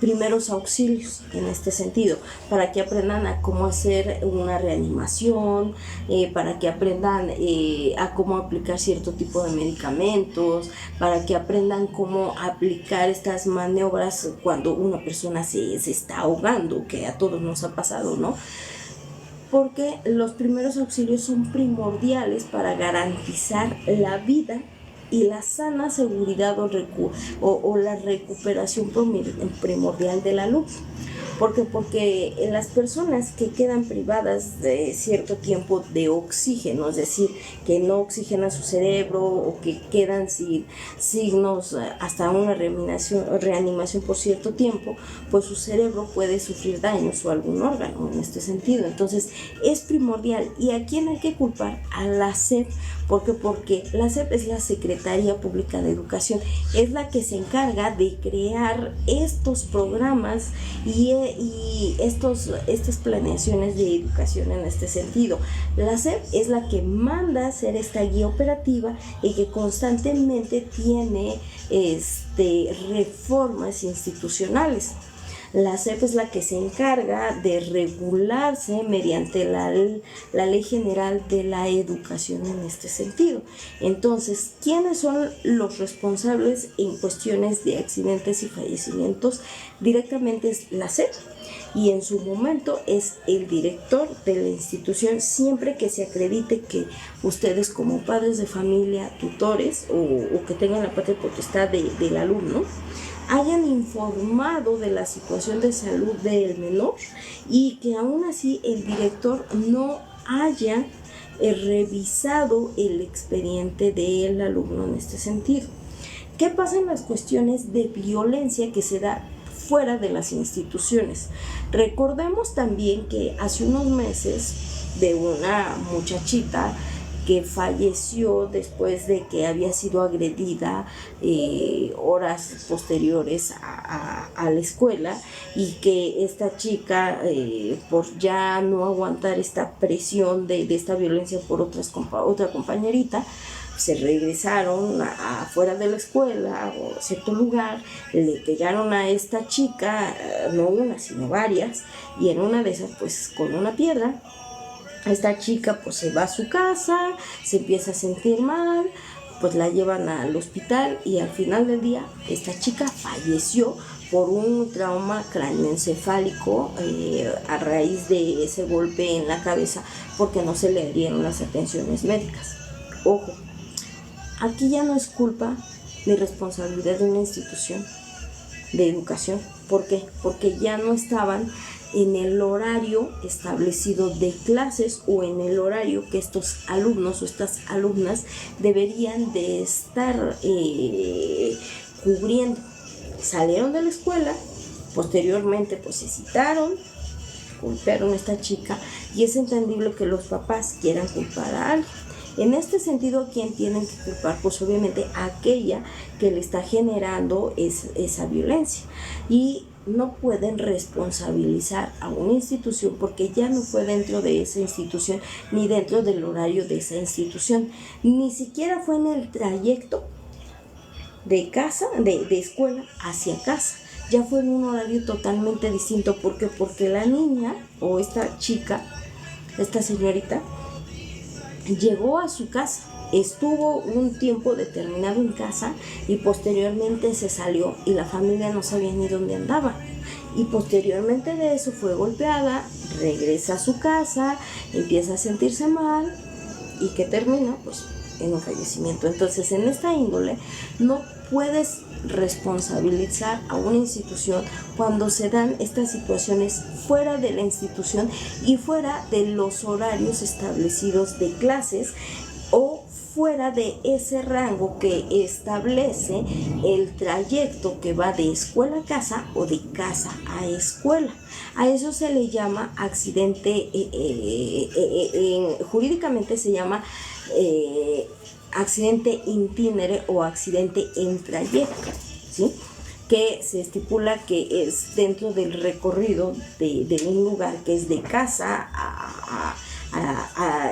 primeros auxilios en este sentido, para que aprendan a cómo hacer una reanimación, para que aprendan a cómo aplicar cierto tipo de medicamentos, para que aprendan cómo aplicar estas maniobras cuando una persona se está ahogando, que a todos nos ha pasado, ¿no? Porque los primeros auxilios son primordiales para garantizar la vida y la sana seguridad o la recuperación primordial del alumno. Porque las personas que quedan privadas de cierto tiempo de oxígeno, es decir, que no oxigena su cerebro o que quedan sin signos hasta una reanimación por cierto tiempo, pues su cerebro puede sufrir daños o algún órgano en este sentido. Entonces es primordial. ¿Y a quién hay que culpar? A la SEP. Porque la SEP es la Secretaría Pública de Educación, es la que se encarga de crear estos programas y estas planeaciones de educación en este sentido. La SEP es la que manda hacer esta guía operativa y que constantemente tiene reformas institucionales. La SEP es la que se encarga de regularse mediante la Ley General de la Educación en este sentido. Entonces, ¿quiénes son los responsables en cuestiones de accidentes y fallecimientos? Directamente es la SEP, y en su momento es el director de la institución, siempre que se acredite que ustedes como padres de familia, tutores o que tengan la patria potestad del alumno, hayan informado de la situación de salud del menor y que aún así el director no haya revisado el expediente del alumno en este sentido. ¿Qué pasa en las cuestiones de violencia que se da fuera de las instituciones? Recordemos también que hace unos meses de una muchachita que falleció después de que había sido agredida horas posteriores a la escuela, y que esta chica, por ya no aguantar esta presión de esta violencia por otra compañerita, se regresaron afuera de la escuela o a cierto lugar, le pegaron a esta chica, no una sino varias, y en una de esas pues con una piedra. Esta chica pues se va a su casa, se empieza a sentir mal, pues la llevan al hospital y al final del día esta chica falleció por un trauma cráneoencefálico a raíz de ese golpe en la cabeza, porque no se le dieron las atenciones médicas. Ojo, aquí ya no es culpa ni responsabilidad de una institución de educación. ¿Por qué? Porque ya no estaban en el horario establecido de clases o en el horario que estos alumnos o estas alumnas deberían de estar cubriendo. Salieron de la escuela, posteriormente pues se citaron, golpearon a esta chica y es entendible que los papás quieran culpar a alguien. En este sentido, ¿a quién tienen que culpar? Pues obviamente a aquella que le está generando esa violencia. Y no pueden responsabilizar a una institución porque ya no fue dentro de esa institución ni dentro del horario de esa institución. Ni siquiera fue en el trayecto de casa, de escuela hacia casa. Ya fue en un horario totalmente distinto. ¿Por qué? Porque la niña o esta chica, esta señorita, llegó a su casa, estuvo un tiempo determinado en casa y posteriormente se salió y la familia no sabía ni dónde andaba. Y posteriormente de eso fue golpeada, regresa a su casa, empieza a sentirse mal y que termina pues en un fallecimiento. Entonces, en esta índole no puedes responsabilizar a una institución cuando se dan estas situaciones fuera de la institución y fuera de los horarios establecidos de clases o fuera de ese rango que establece el trayecto que va de escuela a casa o de casa a escuela. A eso se le llama accidente, jurídicamente se llama accidente itinere o accidente en trayecto, ¿sí? Que se estipula que es dentro del recorrido de un lugar que es de casa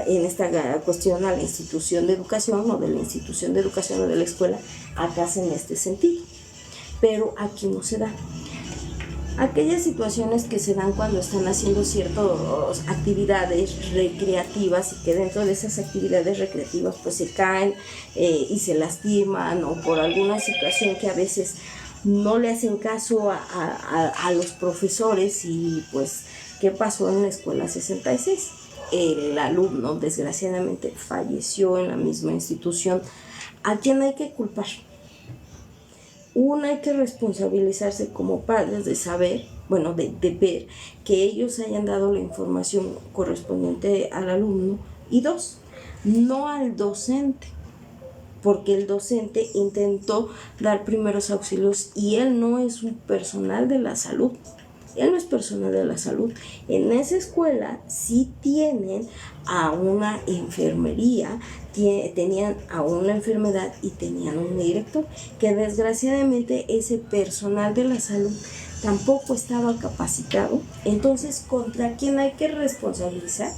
en esta cuestión a la institución de educación o de la institución de educación o de la escuela a casa en este sentido. Pero aquí no se da. Aquellas situaciones que se dan cuando están haciendo ciertas actividades recreativas y que dentro de esas actividades recreativas pues se caen y se lastiman o por alguna situación que a veces no le hacen caso a los profesores y pues ¿qué pasó en la escuela 66? El alumno desgraciadamente falleció en la misma institución. ¿A quién hay que culpar? Una, hay que responsabilizarse como padres de saber, bueno, de ver que ellos hayan dado la información correspondiente al alumno. Y dos, no al docente, porque el docente intentó dar primeros auxilios y él no es un personal de la salud. Él no es personal de la salud. En esa escuela sí tienen a una enfermería, tenían a una enfermedad y tenían un director, que desgraciadamente ese personal de la salud tampoco estaba capacitado. Entonces, ¿contra quién hay que responsabilizar?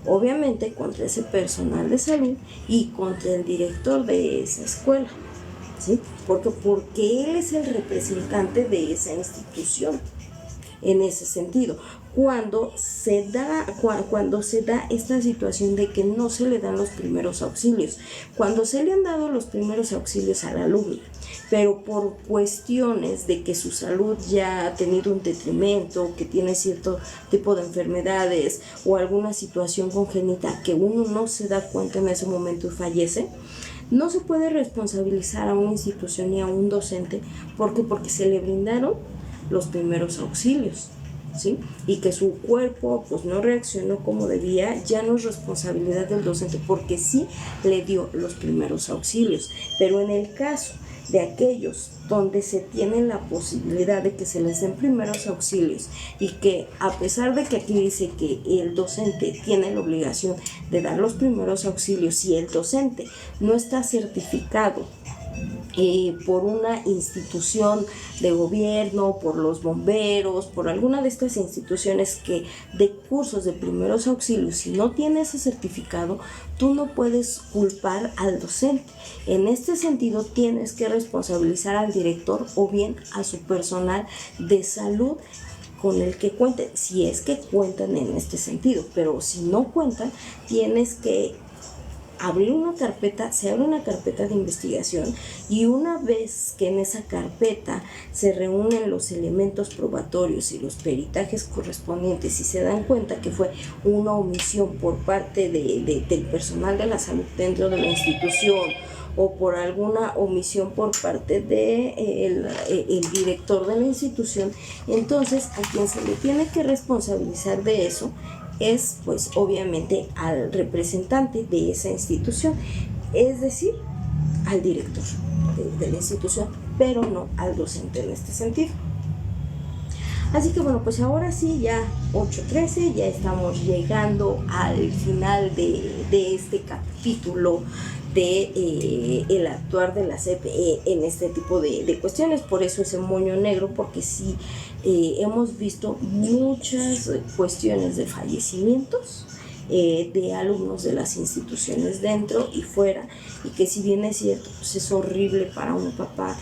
Obviamente contra ese personal de salud y contra el director de esa escuela, ¿sí? Porque él es el representante de esa institución. En ese sentido, cuando se da esta situación de que no se le dan los primeros auxilios, cuando se le han dado los primeros auxilios al alumno, pero por cuestiones de que su salud ya ha tenido un detrimento, que tiene cierto tipo de enfermedades o alguna situación congénita que uno no se da cuenta en ese momento y fallece, no se puede responsabilizar a una institución ni a un docente porque se le brindaron los primeros auxilios, ¿sí? Y que su cuerpo pues no reaccionó como debía, ya no es responsabilidad del docente porque sí le dio los primeros auxilios. Pero en el caso de aquellos donde se tiene la posibilidad de que se les den primeros auxilios y que a pesar de que aquí dice que el docente tiene la obligación de dar los primeros auxilios, y el docente no está certificado por una institución de gobierno, por los bomberos, por alguna de estas instituciones que de cursos de primeros auxilios, si no tiene ese certificado, tú no puedes culpar al docente. En este sentido, tienes que responsabilizar al director o bien a su personal de salud con el que cuenten, si es que cuentan en este sentido, pero si no cuentan, tienes que abrir una carpeta, se abre una carpeta de investigación, y una vez que en esa carpeta se reúnen los elementos probatorios y los peritajes correspondientes y se dan cuenta que fue una omisión por parte del personal de la salud dentro de la institución, o por alguna omisión por parte de el director de la institución, entonces a quien se le tiene que responsabilizar de eso es pues obviamente al representante de esa institución, es decir, al director de la institución, pero no al docente en este sentido. Así que bueno, pues ahora sí, ya 8:13, ya estamos llegando al final de este capítulo de el actuar de la SEP en este tipo de cuestiones. Por eso ese moño negro, porque sí hemos visto muchas cuestiones de fallecimientos de alumnos de las instituciones dentro y fuera, y que si bien es cierto, pues es horrible para un papá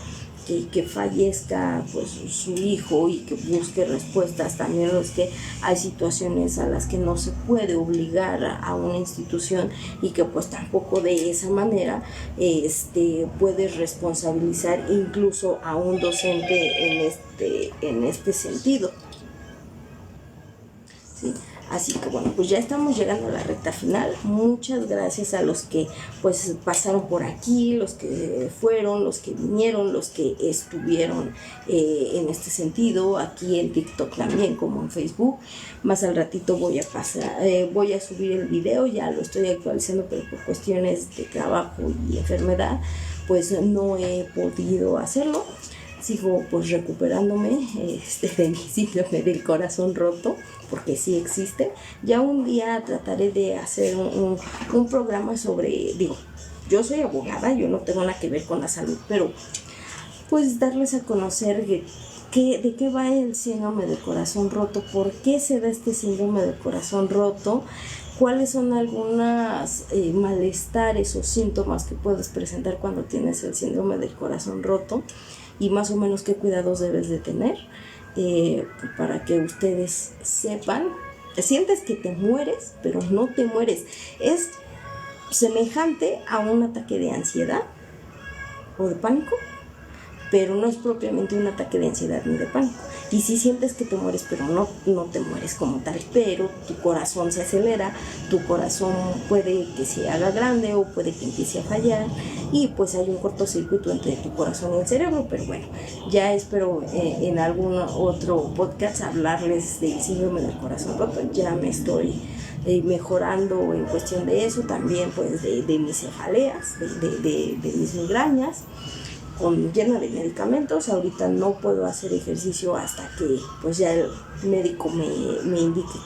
que fallezca pues su hijo y que busque respuestas. También es que hay situaciones a las que no se puede obligar a una institución, y que pues tampoco de esa manera puedes responsabilizar incluso a un docente en este sentido, ¿sí? Así que bueno, pues ya estamos llegando a la recta final. Muchas gracias a los que pues pasaron por aquí, los que fueron, los que vinieron, los que estuvieron en este sentido, aquí en TikTok también como en Facebook. Más al ratito voy a subir el video, ya lo estoy actualizando, pero por cuestiones de trabajo y enfermedad pues no he podido hacerlo. Sigo pues recuperándome de mi síndrome del corazón roto, porque sí existe. Ya un día trataré de hacer un programa sobre, yo soy abogada, yo no tengo nada que ver con la salud, pero pues darles a conocer de qué va el síndrome del corazón roto, por qué se da este síndrome del corazón roto, cuáles son algunos malestares o síntomas que puedes presentar cuando tienes el síndrome del corazón roto, y más o menos qué cuidados debes de tener para que ustedes sepan. Sientes que te mueres, pero no te mueres. Es semejante a un ataque de ansiedad o de pánico, pero no es propiamente un ataque de ansiedad ni de pánico. Y sí sientes que te mueres, pero no te mueres como tal, pero tu corazón se acelera, tu corazón puede que se haga grande o puede que empiece a fallar, y pues hay un cortocircuito entre tu corazón y el cerebro. Pero bueno, ya espero en algún otro podcast hablarles del síndrome del corazón roto. Ya me estoy mejorando en cuestión de eso, también pues de mis cefaleas, de mis migrañas, llena de medicamentos. Ahorita no puedo hacer ejercicio hasta que pues ya el médico me indique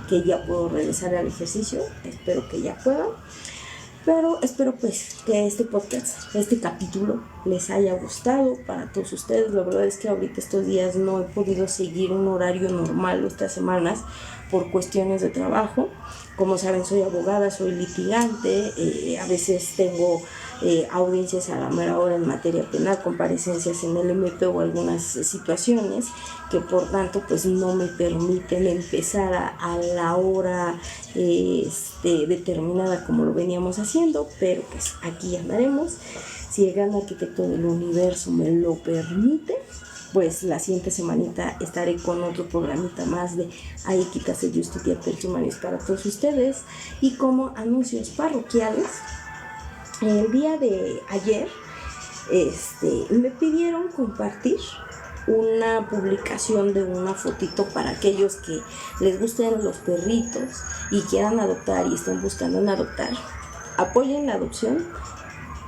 que ya puedo regresar al ejercicio. Espero que ya pueda, pero espero pues que este podcast, este capítulo les haya gustado para todos ustedes. La verdad es que ahorita estos días no he podido seguir un horario normal estas semanas por cuestiones de trabajo. Como saben, soy abogada, soy litigante, a veces tengo audiencias a la mera hora en materia penal, comparecencias en el MP o algunas situaciones que por tanto pues no me permiten empezar a la hora determinada como lo veníamos haciendo, pero pues aquí andaremos. Si el gran arquitecto del universo me lo permite, pues la siguiente semanita estaré con otro programita más de Ahí quítase Justitia per Humanis para todos ustedes. Y como anuncios parroquiales, el día de ayer me pidieron compartir una publicación de una fotito para aquellos que les gusten los perritos y quieran adoptar y estén buscando en adoptar. Apoyen la adopción.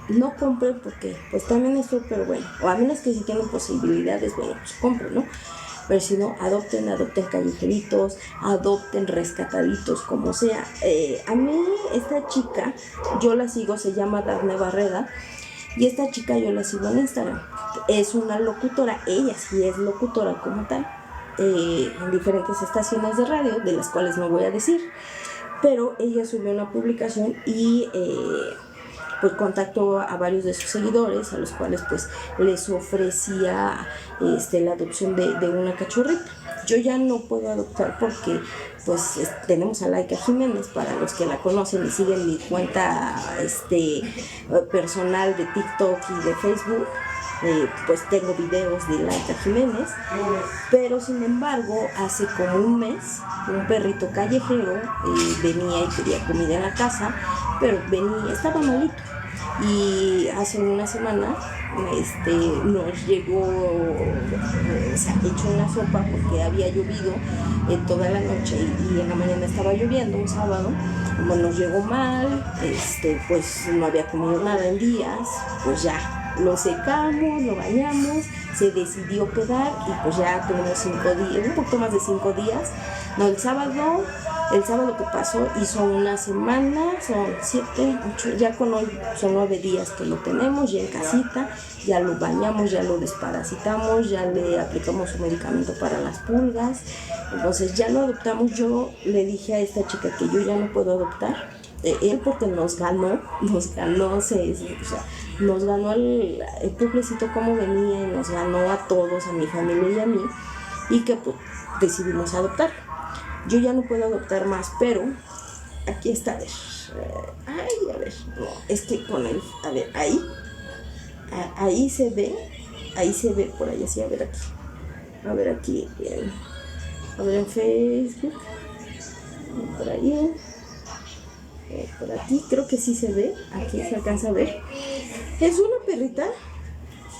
No compren porque pues también es súper bueno, o a menos que si tienen posibilidades, bueno, pues compren, ¿no? Pero si no, adopten callejeritos, adopten rescataditos, como sea. A mí esta chica, yo la sigo, se llama Dafne Barreda, y esta chica yo la sigo en Instagram. Es una locutora, ella sí es locutora como tal, en diferentes estaciones de radio, de las cuales no voy a decir, pero ella subió una publicación y pues contactó a varios de sus seguidores, a los cuales pues les ofrecía la adopción de una cachorrita. Yo ya no puedo adoptar porque pues tenemos a Laika Jiménez, para los que la conocen y siguen mi cuenta personal de TikTok y de Facebook. Pues tengo videos de Laika Jiménez, pero sin embargo hace como un mes un perrito callejero venía y pedía comida en la casa, pero estaba malito, y hace una semana nos llegó hecho una sopa porque había llovido toda la noche y en la mañana estaba lloviendo un sábado. Como nos llegó mal, pues no había comido nada en días, pues ya lo secamos, lo bañamos, se decidió quedar y pues ya tenemos 5 días, un poquito más de 5 días. No, el sábado que pasó hizo una semana, son 7, 8, ya con hoy son 9 días que lo tenemos ya en casita, ya lo bañamos, ya lo desparasitamos, ya le aplicamos su medicamento para las pulgas, entonces ya lo adoptamos. Yo le dije a esta chica que yo ya no puedo adoptar, él porque nos ganó el pueblecito como venía y nos ganó a todos, a mi familia y a mí, y que pues decidimos adoptar. Yo ya no puedo adoptar más, pero aquí está, a ver, no, es que con él, a ver, ahí se ve, por ahí así, a ver aquí, a ver en Facebook, por ahí, por aquí, creo que sí se ve, aquí se alcanza a ver. Es una perrita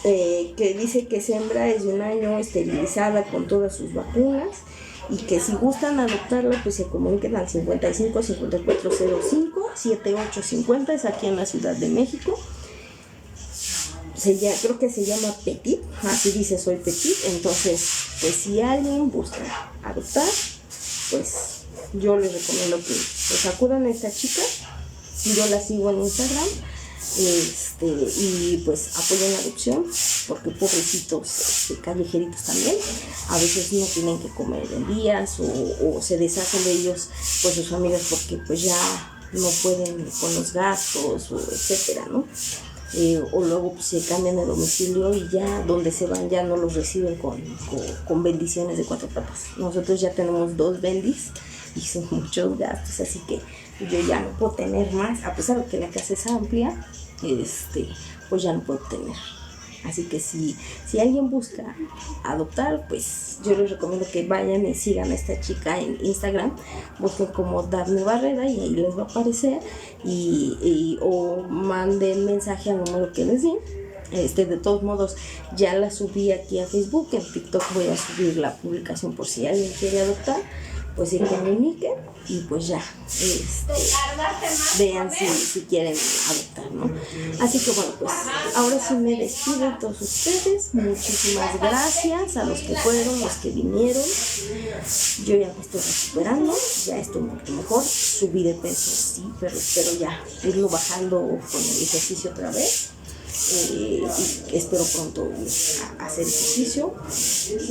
que dice que es hembra, es de 1 año, esterilizada con todas sus vacunas, y que si gustan adoptarla pues se comuniquen al 55 5405 7850, es aquí en la Ciudad de México. Creo que se llama Petit, así dice, soy Petit. Entonces pues si alguien busca adoptar, pues yo les recomiendo que pues acudan a esta chica. Yo la sigo en Instagram, y pues apoyen la adopción, porque pobrecitos callejeritos también a veces no tienen que comer en días, o se deshacen de ellos pues sus familias porque pues ya no pueden con los gastos, o etcétera, ¿no? O luego pues, se cambian de domicilio y ya donde se van ya no los reciben con bendiciones de 4 patas. Nosotros ya tenemos 2 bendis y son muchos gastos, así que yo ya no puedo tener más, a pesar de que la casa es amplia, pues ya no puedo tener. Así que si alguien busca adoptar, pues yo les recomiendo que vayan y sigan a esta chica en Instagram, busquen como Dafne Barrera y ahí les va a aparecer, o manden mensaje al número que les di. De todos modos ya la subí aquí a Facebook, en TikTok voy a subir la publicación por si alguien quiere adoptar, pues se comuniquen y pues ya vean si quieren adoptar, ¿no? Así que bueno, pues ahora sí me despido de todos ustedes. Muchísimas gracias a los que fueron, los que vinieron. Yo ya me estoy recuperando, ya estoy un poquito mejor, subí de peso, sí, pero espero ya irlo bajando con el ejercicio otra vez. Y espero pronto hacer ejercicio.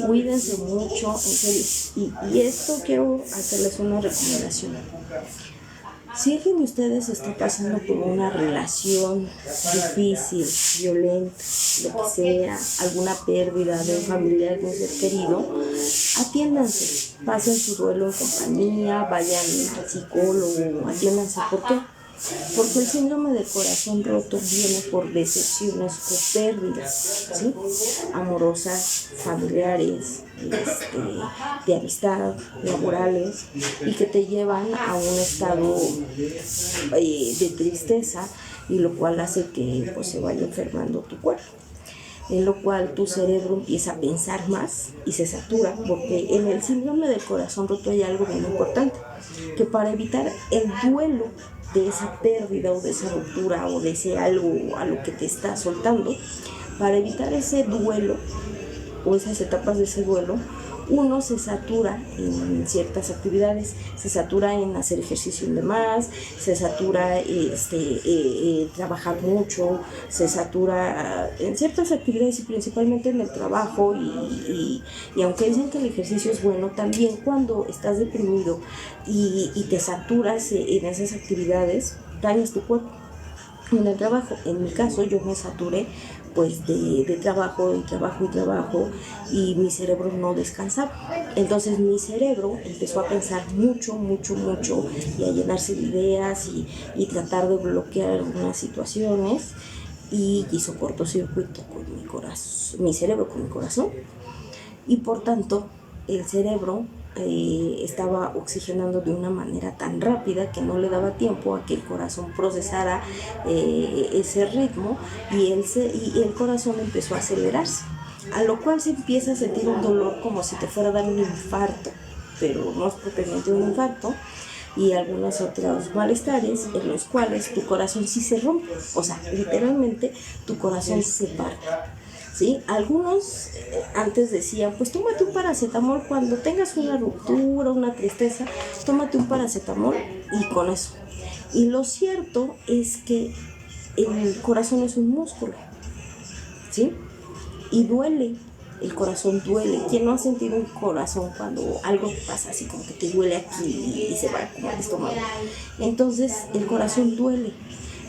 Cuídense mucho, en serio. Y esto quiero hacerles una recomendación. Si alguien de ustedes está pasando por una relación difícil, violenta, lo que sea, alguna pérdida de un familiar, de un ser querido, atiéndanse, pasen su duelo en compañía, vayan al psicólogo, atiéndanse. ¿Por qué? Porque el síndrome del corazón roto viene por decepciones o pérdidas, ¿sí? Amorosas, familiares, de amistad, laborales, y que te llevan a un estado de tristeza, y lo cual hace que pues, se vaya enfermando tu cuerpo. En lo cual tu cerebro empieza a pensar más y se satura, porque en el síndrome del corazón roto hay algo bien importante, que para evitar el duelo de esa pérdida o de esa ruptura o de ese algo a lo que te está soltando, para evitar ese duelo o esas etapas de ese duelo, uno se satura en ciertas actividades, se satura en hacer ejercicio y demás, se satura trabajar mucho, se satura en ciertas actividades y principalmente en el trabajo, y aunque dicen que el ejercicio es bueno, también cuando estás deprimido y te saturas en esas actividades, dañas tu cuerpo. en el trabajo. En mi caso yo me saturé pues de trabajo y mi cerebro no descansaba. Entonces mi cerebro empezó a pensar mucho y a llenarse de ideas y tratar de bloquear algunas situaciones, y hizo cortocircuito con mi corazón, mi cerebro con mi corazón, y por tanto el cerebro estaba oxigenando de una manera tan rápida que no le daba tiempo a que el corazón procesara ese ritmo, y el corazón empezó a acelerarse, a lo cual se empieza a sentir un dolor como si te fuera a dar un infarto, pero no es propiamente un infarto, y algunos otros malestares en los cuales tu corazón sí se rompe, o sea, literalmente tu corazón se parte. ¿Sí? Algunos antes decían, pues tómate un paracetamol cuando tengas una ruptura, una tristeza, tómate un paracetamol y con eso. Y lo cierto es que el corazón es un músculo, ¿sí? Y duele, el corazón duele. ¿Quién no ha sentido un corazón cuando algo pasa así como que te duele aquí y se va como al estómago? Entonces el corazón duele.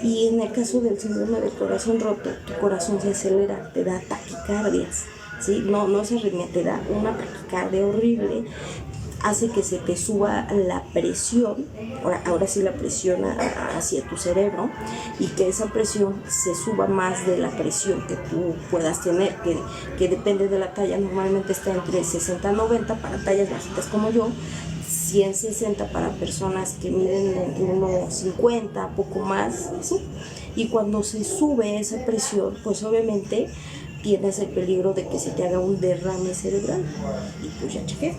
Y en el caso del síndrome del corazón roto, tu corazón se acelera, te da taquicardias, ¿sí? No se arritmia, te da una taquicardia horrible, hace que se te suba la presión, ahora sí la presión hacia tu cerebro, y que esa presión se suba más de la presión que tú puedas tener, que depende de la talla, normalmente está entre 60 a 90 para tallas bajitas como yo, 160 para personas que miden 1,50, poco más, ¿sí? Y cuando se sube esa presión, pues obviamente tienes el peligro de que se te haga un derrame cerebral y pues ya chequé.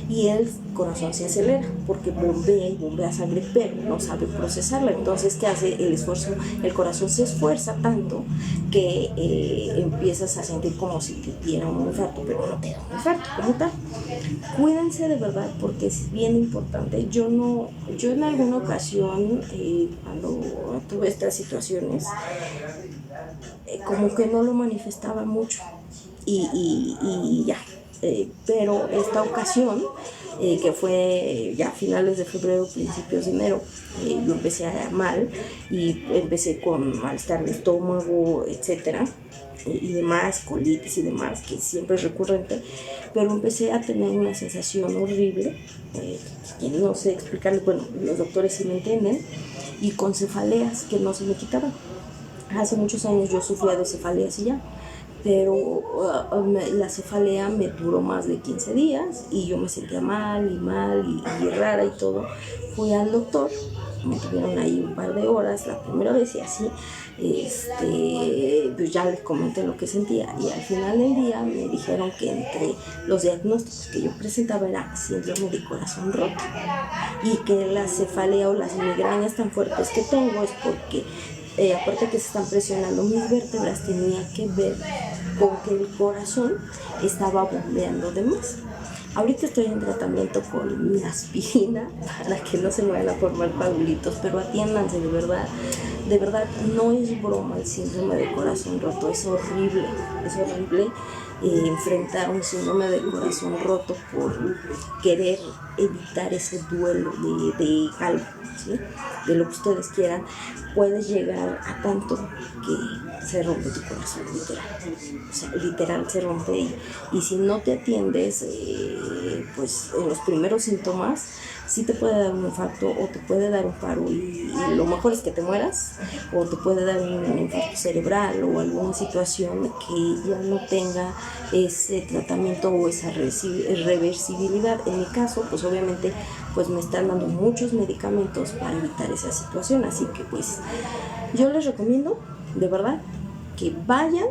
Y el corazón se acelera porque bombea sangre, pero no sabe procesarla. Entonces, ¿qué hace? El esfuerzo, el corazón se esfuerza tanto que empiezas a sentir como si te diera un infarto, pero no te da un infarto como tal. Cuídense de verdad porque es bien importante. Yo en alguna ocasión, cuando tuve estas situaciones, como que no lo manifestaba mucho y ya. Pero esta ocasión, que fue ya a finales de febrero, principios de enero, yo empecé mal y empecé con malestar de estómago, etcétera, y demás, colitis y demás, que siempre es recurrente, pero empecé a tener una sensación horrible, que no sé explicarle, bueno, los doctores sí me entienden, y con cefaleas que no se me quitaban. Hace muchos años yo sufría de cefaleas y ya, pero la cefalea me duró más de 15 días y yo me sentía mal y rara y todo. Fui al doctor, me tuvieron ahí un par de horas la primera vez y así, pues ya les comenté lo que sentía, y al final del día me dijeron que entre los diagnósticos que yo presentaba era síndrome de corazón roto, y que la cefalea o las migrañas tan fuertes que tengo es porque aparte que se están presionando mis vértebras, tenía que ver con que el corazón estaba bombeando de más. Ahorita estoy en tratamiento con mi aspirina para que no se me vayan a formar coagulitos, pero atiéndanse de verdad, no es broma el síndrome de corazón roto, es horrible enfrentar un síndrome de corazón roto por querer evitar ese duelo de algo, ¿sí? De lo que ustedes quieran, puedes llegar a tanto que se rompe tu corazón, literal. O sea, literal se rompe, y si no te atiendes, pues en los primeros síntomas, sí te puede dar un infarto o te puede dar un paro, y lo mejor es que te mueras, o te puede dar un infarto cerebral o alguna situación que ya no tenga ese tratamiento o esa reversibilidad. En mi caso, pues obviamente pues me están dando muchos medicamentos para evitar esa situación, así que pues yo les recomiendo de verdad que vayan,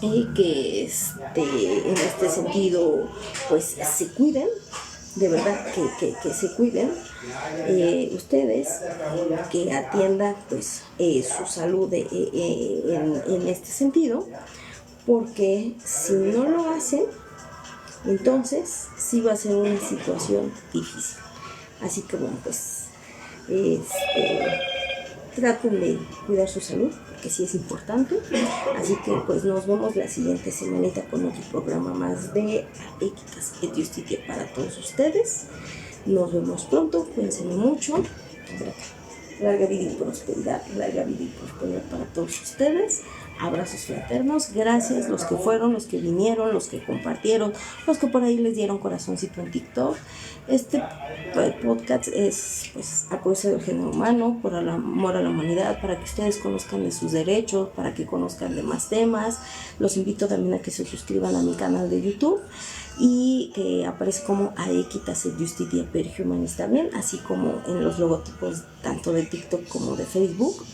que en este sentido pues se cuiden, de verdad que se cuiden ustedes, que atiendan pues su salud en este sentido, porque si no lo hacen, entonces sí va a ser una situación difícil. Así que bueno, pues traten de cuidar su salud, porque sí es importante. Así que pues nos vemos la siguiente semanita con otro programa más de Equitas et Justitia para todos ustedes. Nos vemos pronto, cuídense mucho. Por acá. larga vida y prosperidad para todos ustedes. Abrazos fraternos, gracias los que fueron, los que vinieron, los que compartieron, los que por ahí les dieron corazoncito en TikTok. Este podcast es pues apoyo del género humano, por el amor a la humanidad, para que ustedes conozcan de sus derechos, para que conozcan de más temas. Los invito también a que se suscriban a mi canal de YouTube y que aparece como Aequitas et Justitia per Humanis también, así como en los logotipos tanto de TikTok como de Facebook.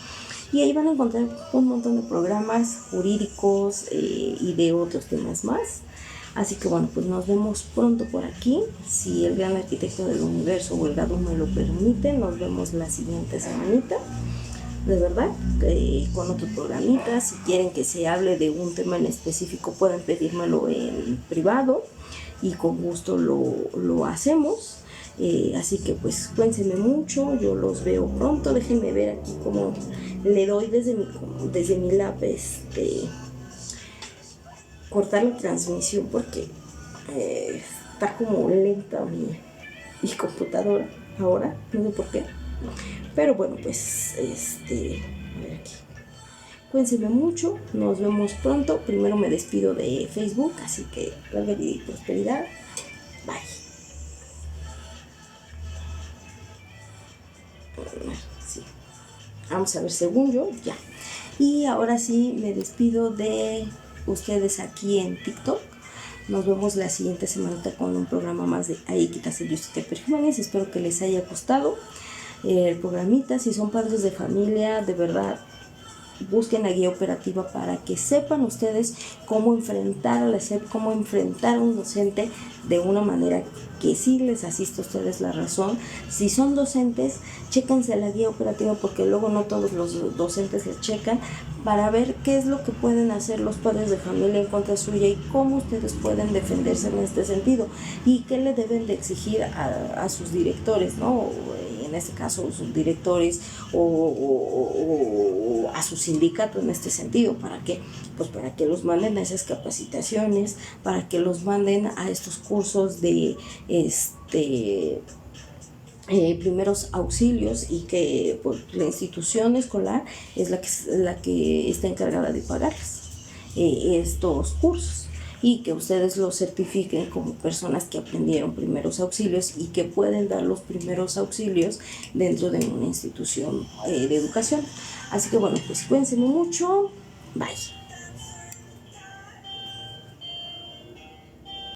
Y ahí van a encontrar un montón de programas jurídicos y de otros temas más. Así que bueno, pues nos vemos pronto por aquí. Si el gran arquitecto del universo o el Gadu me lo permite, nos vemos la siguiente semanita. De verdad, con otro programita. Si quieren que se hable de un tema en específico, pueden pedírmelo en privado y con gusto lo hacemos. Así que pues cuéntenme mucho, yo los veo pronto. Déjenme ver aquí cómo le doy desde mi lab cortar la transmisión, porque está como lenta mi computadora ahora, no sé por qué. Pero bueno, pues a ver aquí. Cuéntenme mucho, nos vemos pronto. Primero me despido de Facebook, así que larga vida y prosperidad. Bye. Sí. Vamos a ver, según yo, ya. Y ahora sí me despido de ustedes aquí en TikTok. Nos vemos la siguiente semana con un programa más de Aequitas et Justitia per Humanis. Espero que les haya gustado el programita. Si son padres de familia, de verdad, busquen la guía operativa para que sepan ustedes cómo enfrentar a la SEP, cómo enfrentar a un docente de una manera que sí les asista a ustedes la razón. Si son docentes, chéquense la guía operativa, porque luego no todos los docentes la checan, para ver qué es lo que pueden hacer los padres de familia en contra suya y cómo ustedes pueden defenderse en este sentido y qué le deben de exigir a sus directores, ¿no? En este caso sus directores o a su sindicato en este sentido, ¿para qué? Pues para que los manden a esas capacitaciones, para que los manden a estos cursos de primeros auxilios, y que pues, la institución escolar es la que está encargada de pagarles estos cursos, y que ustedes los certifiquen como personas que aprendieron primeros auxilios y que pueden dar los primeros auxilios dentro de una institución de educación. Así que bueno, pues cuídense mucho, bye.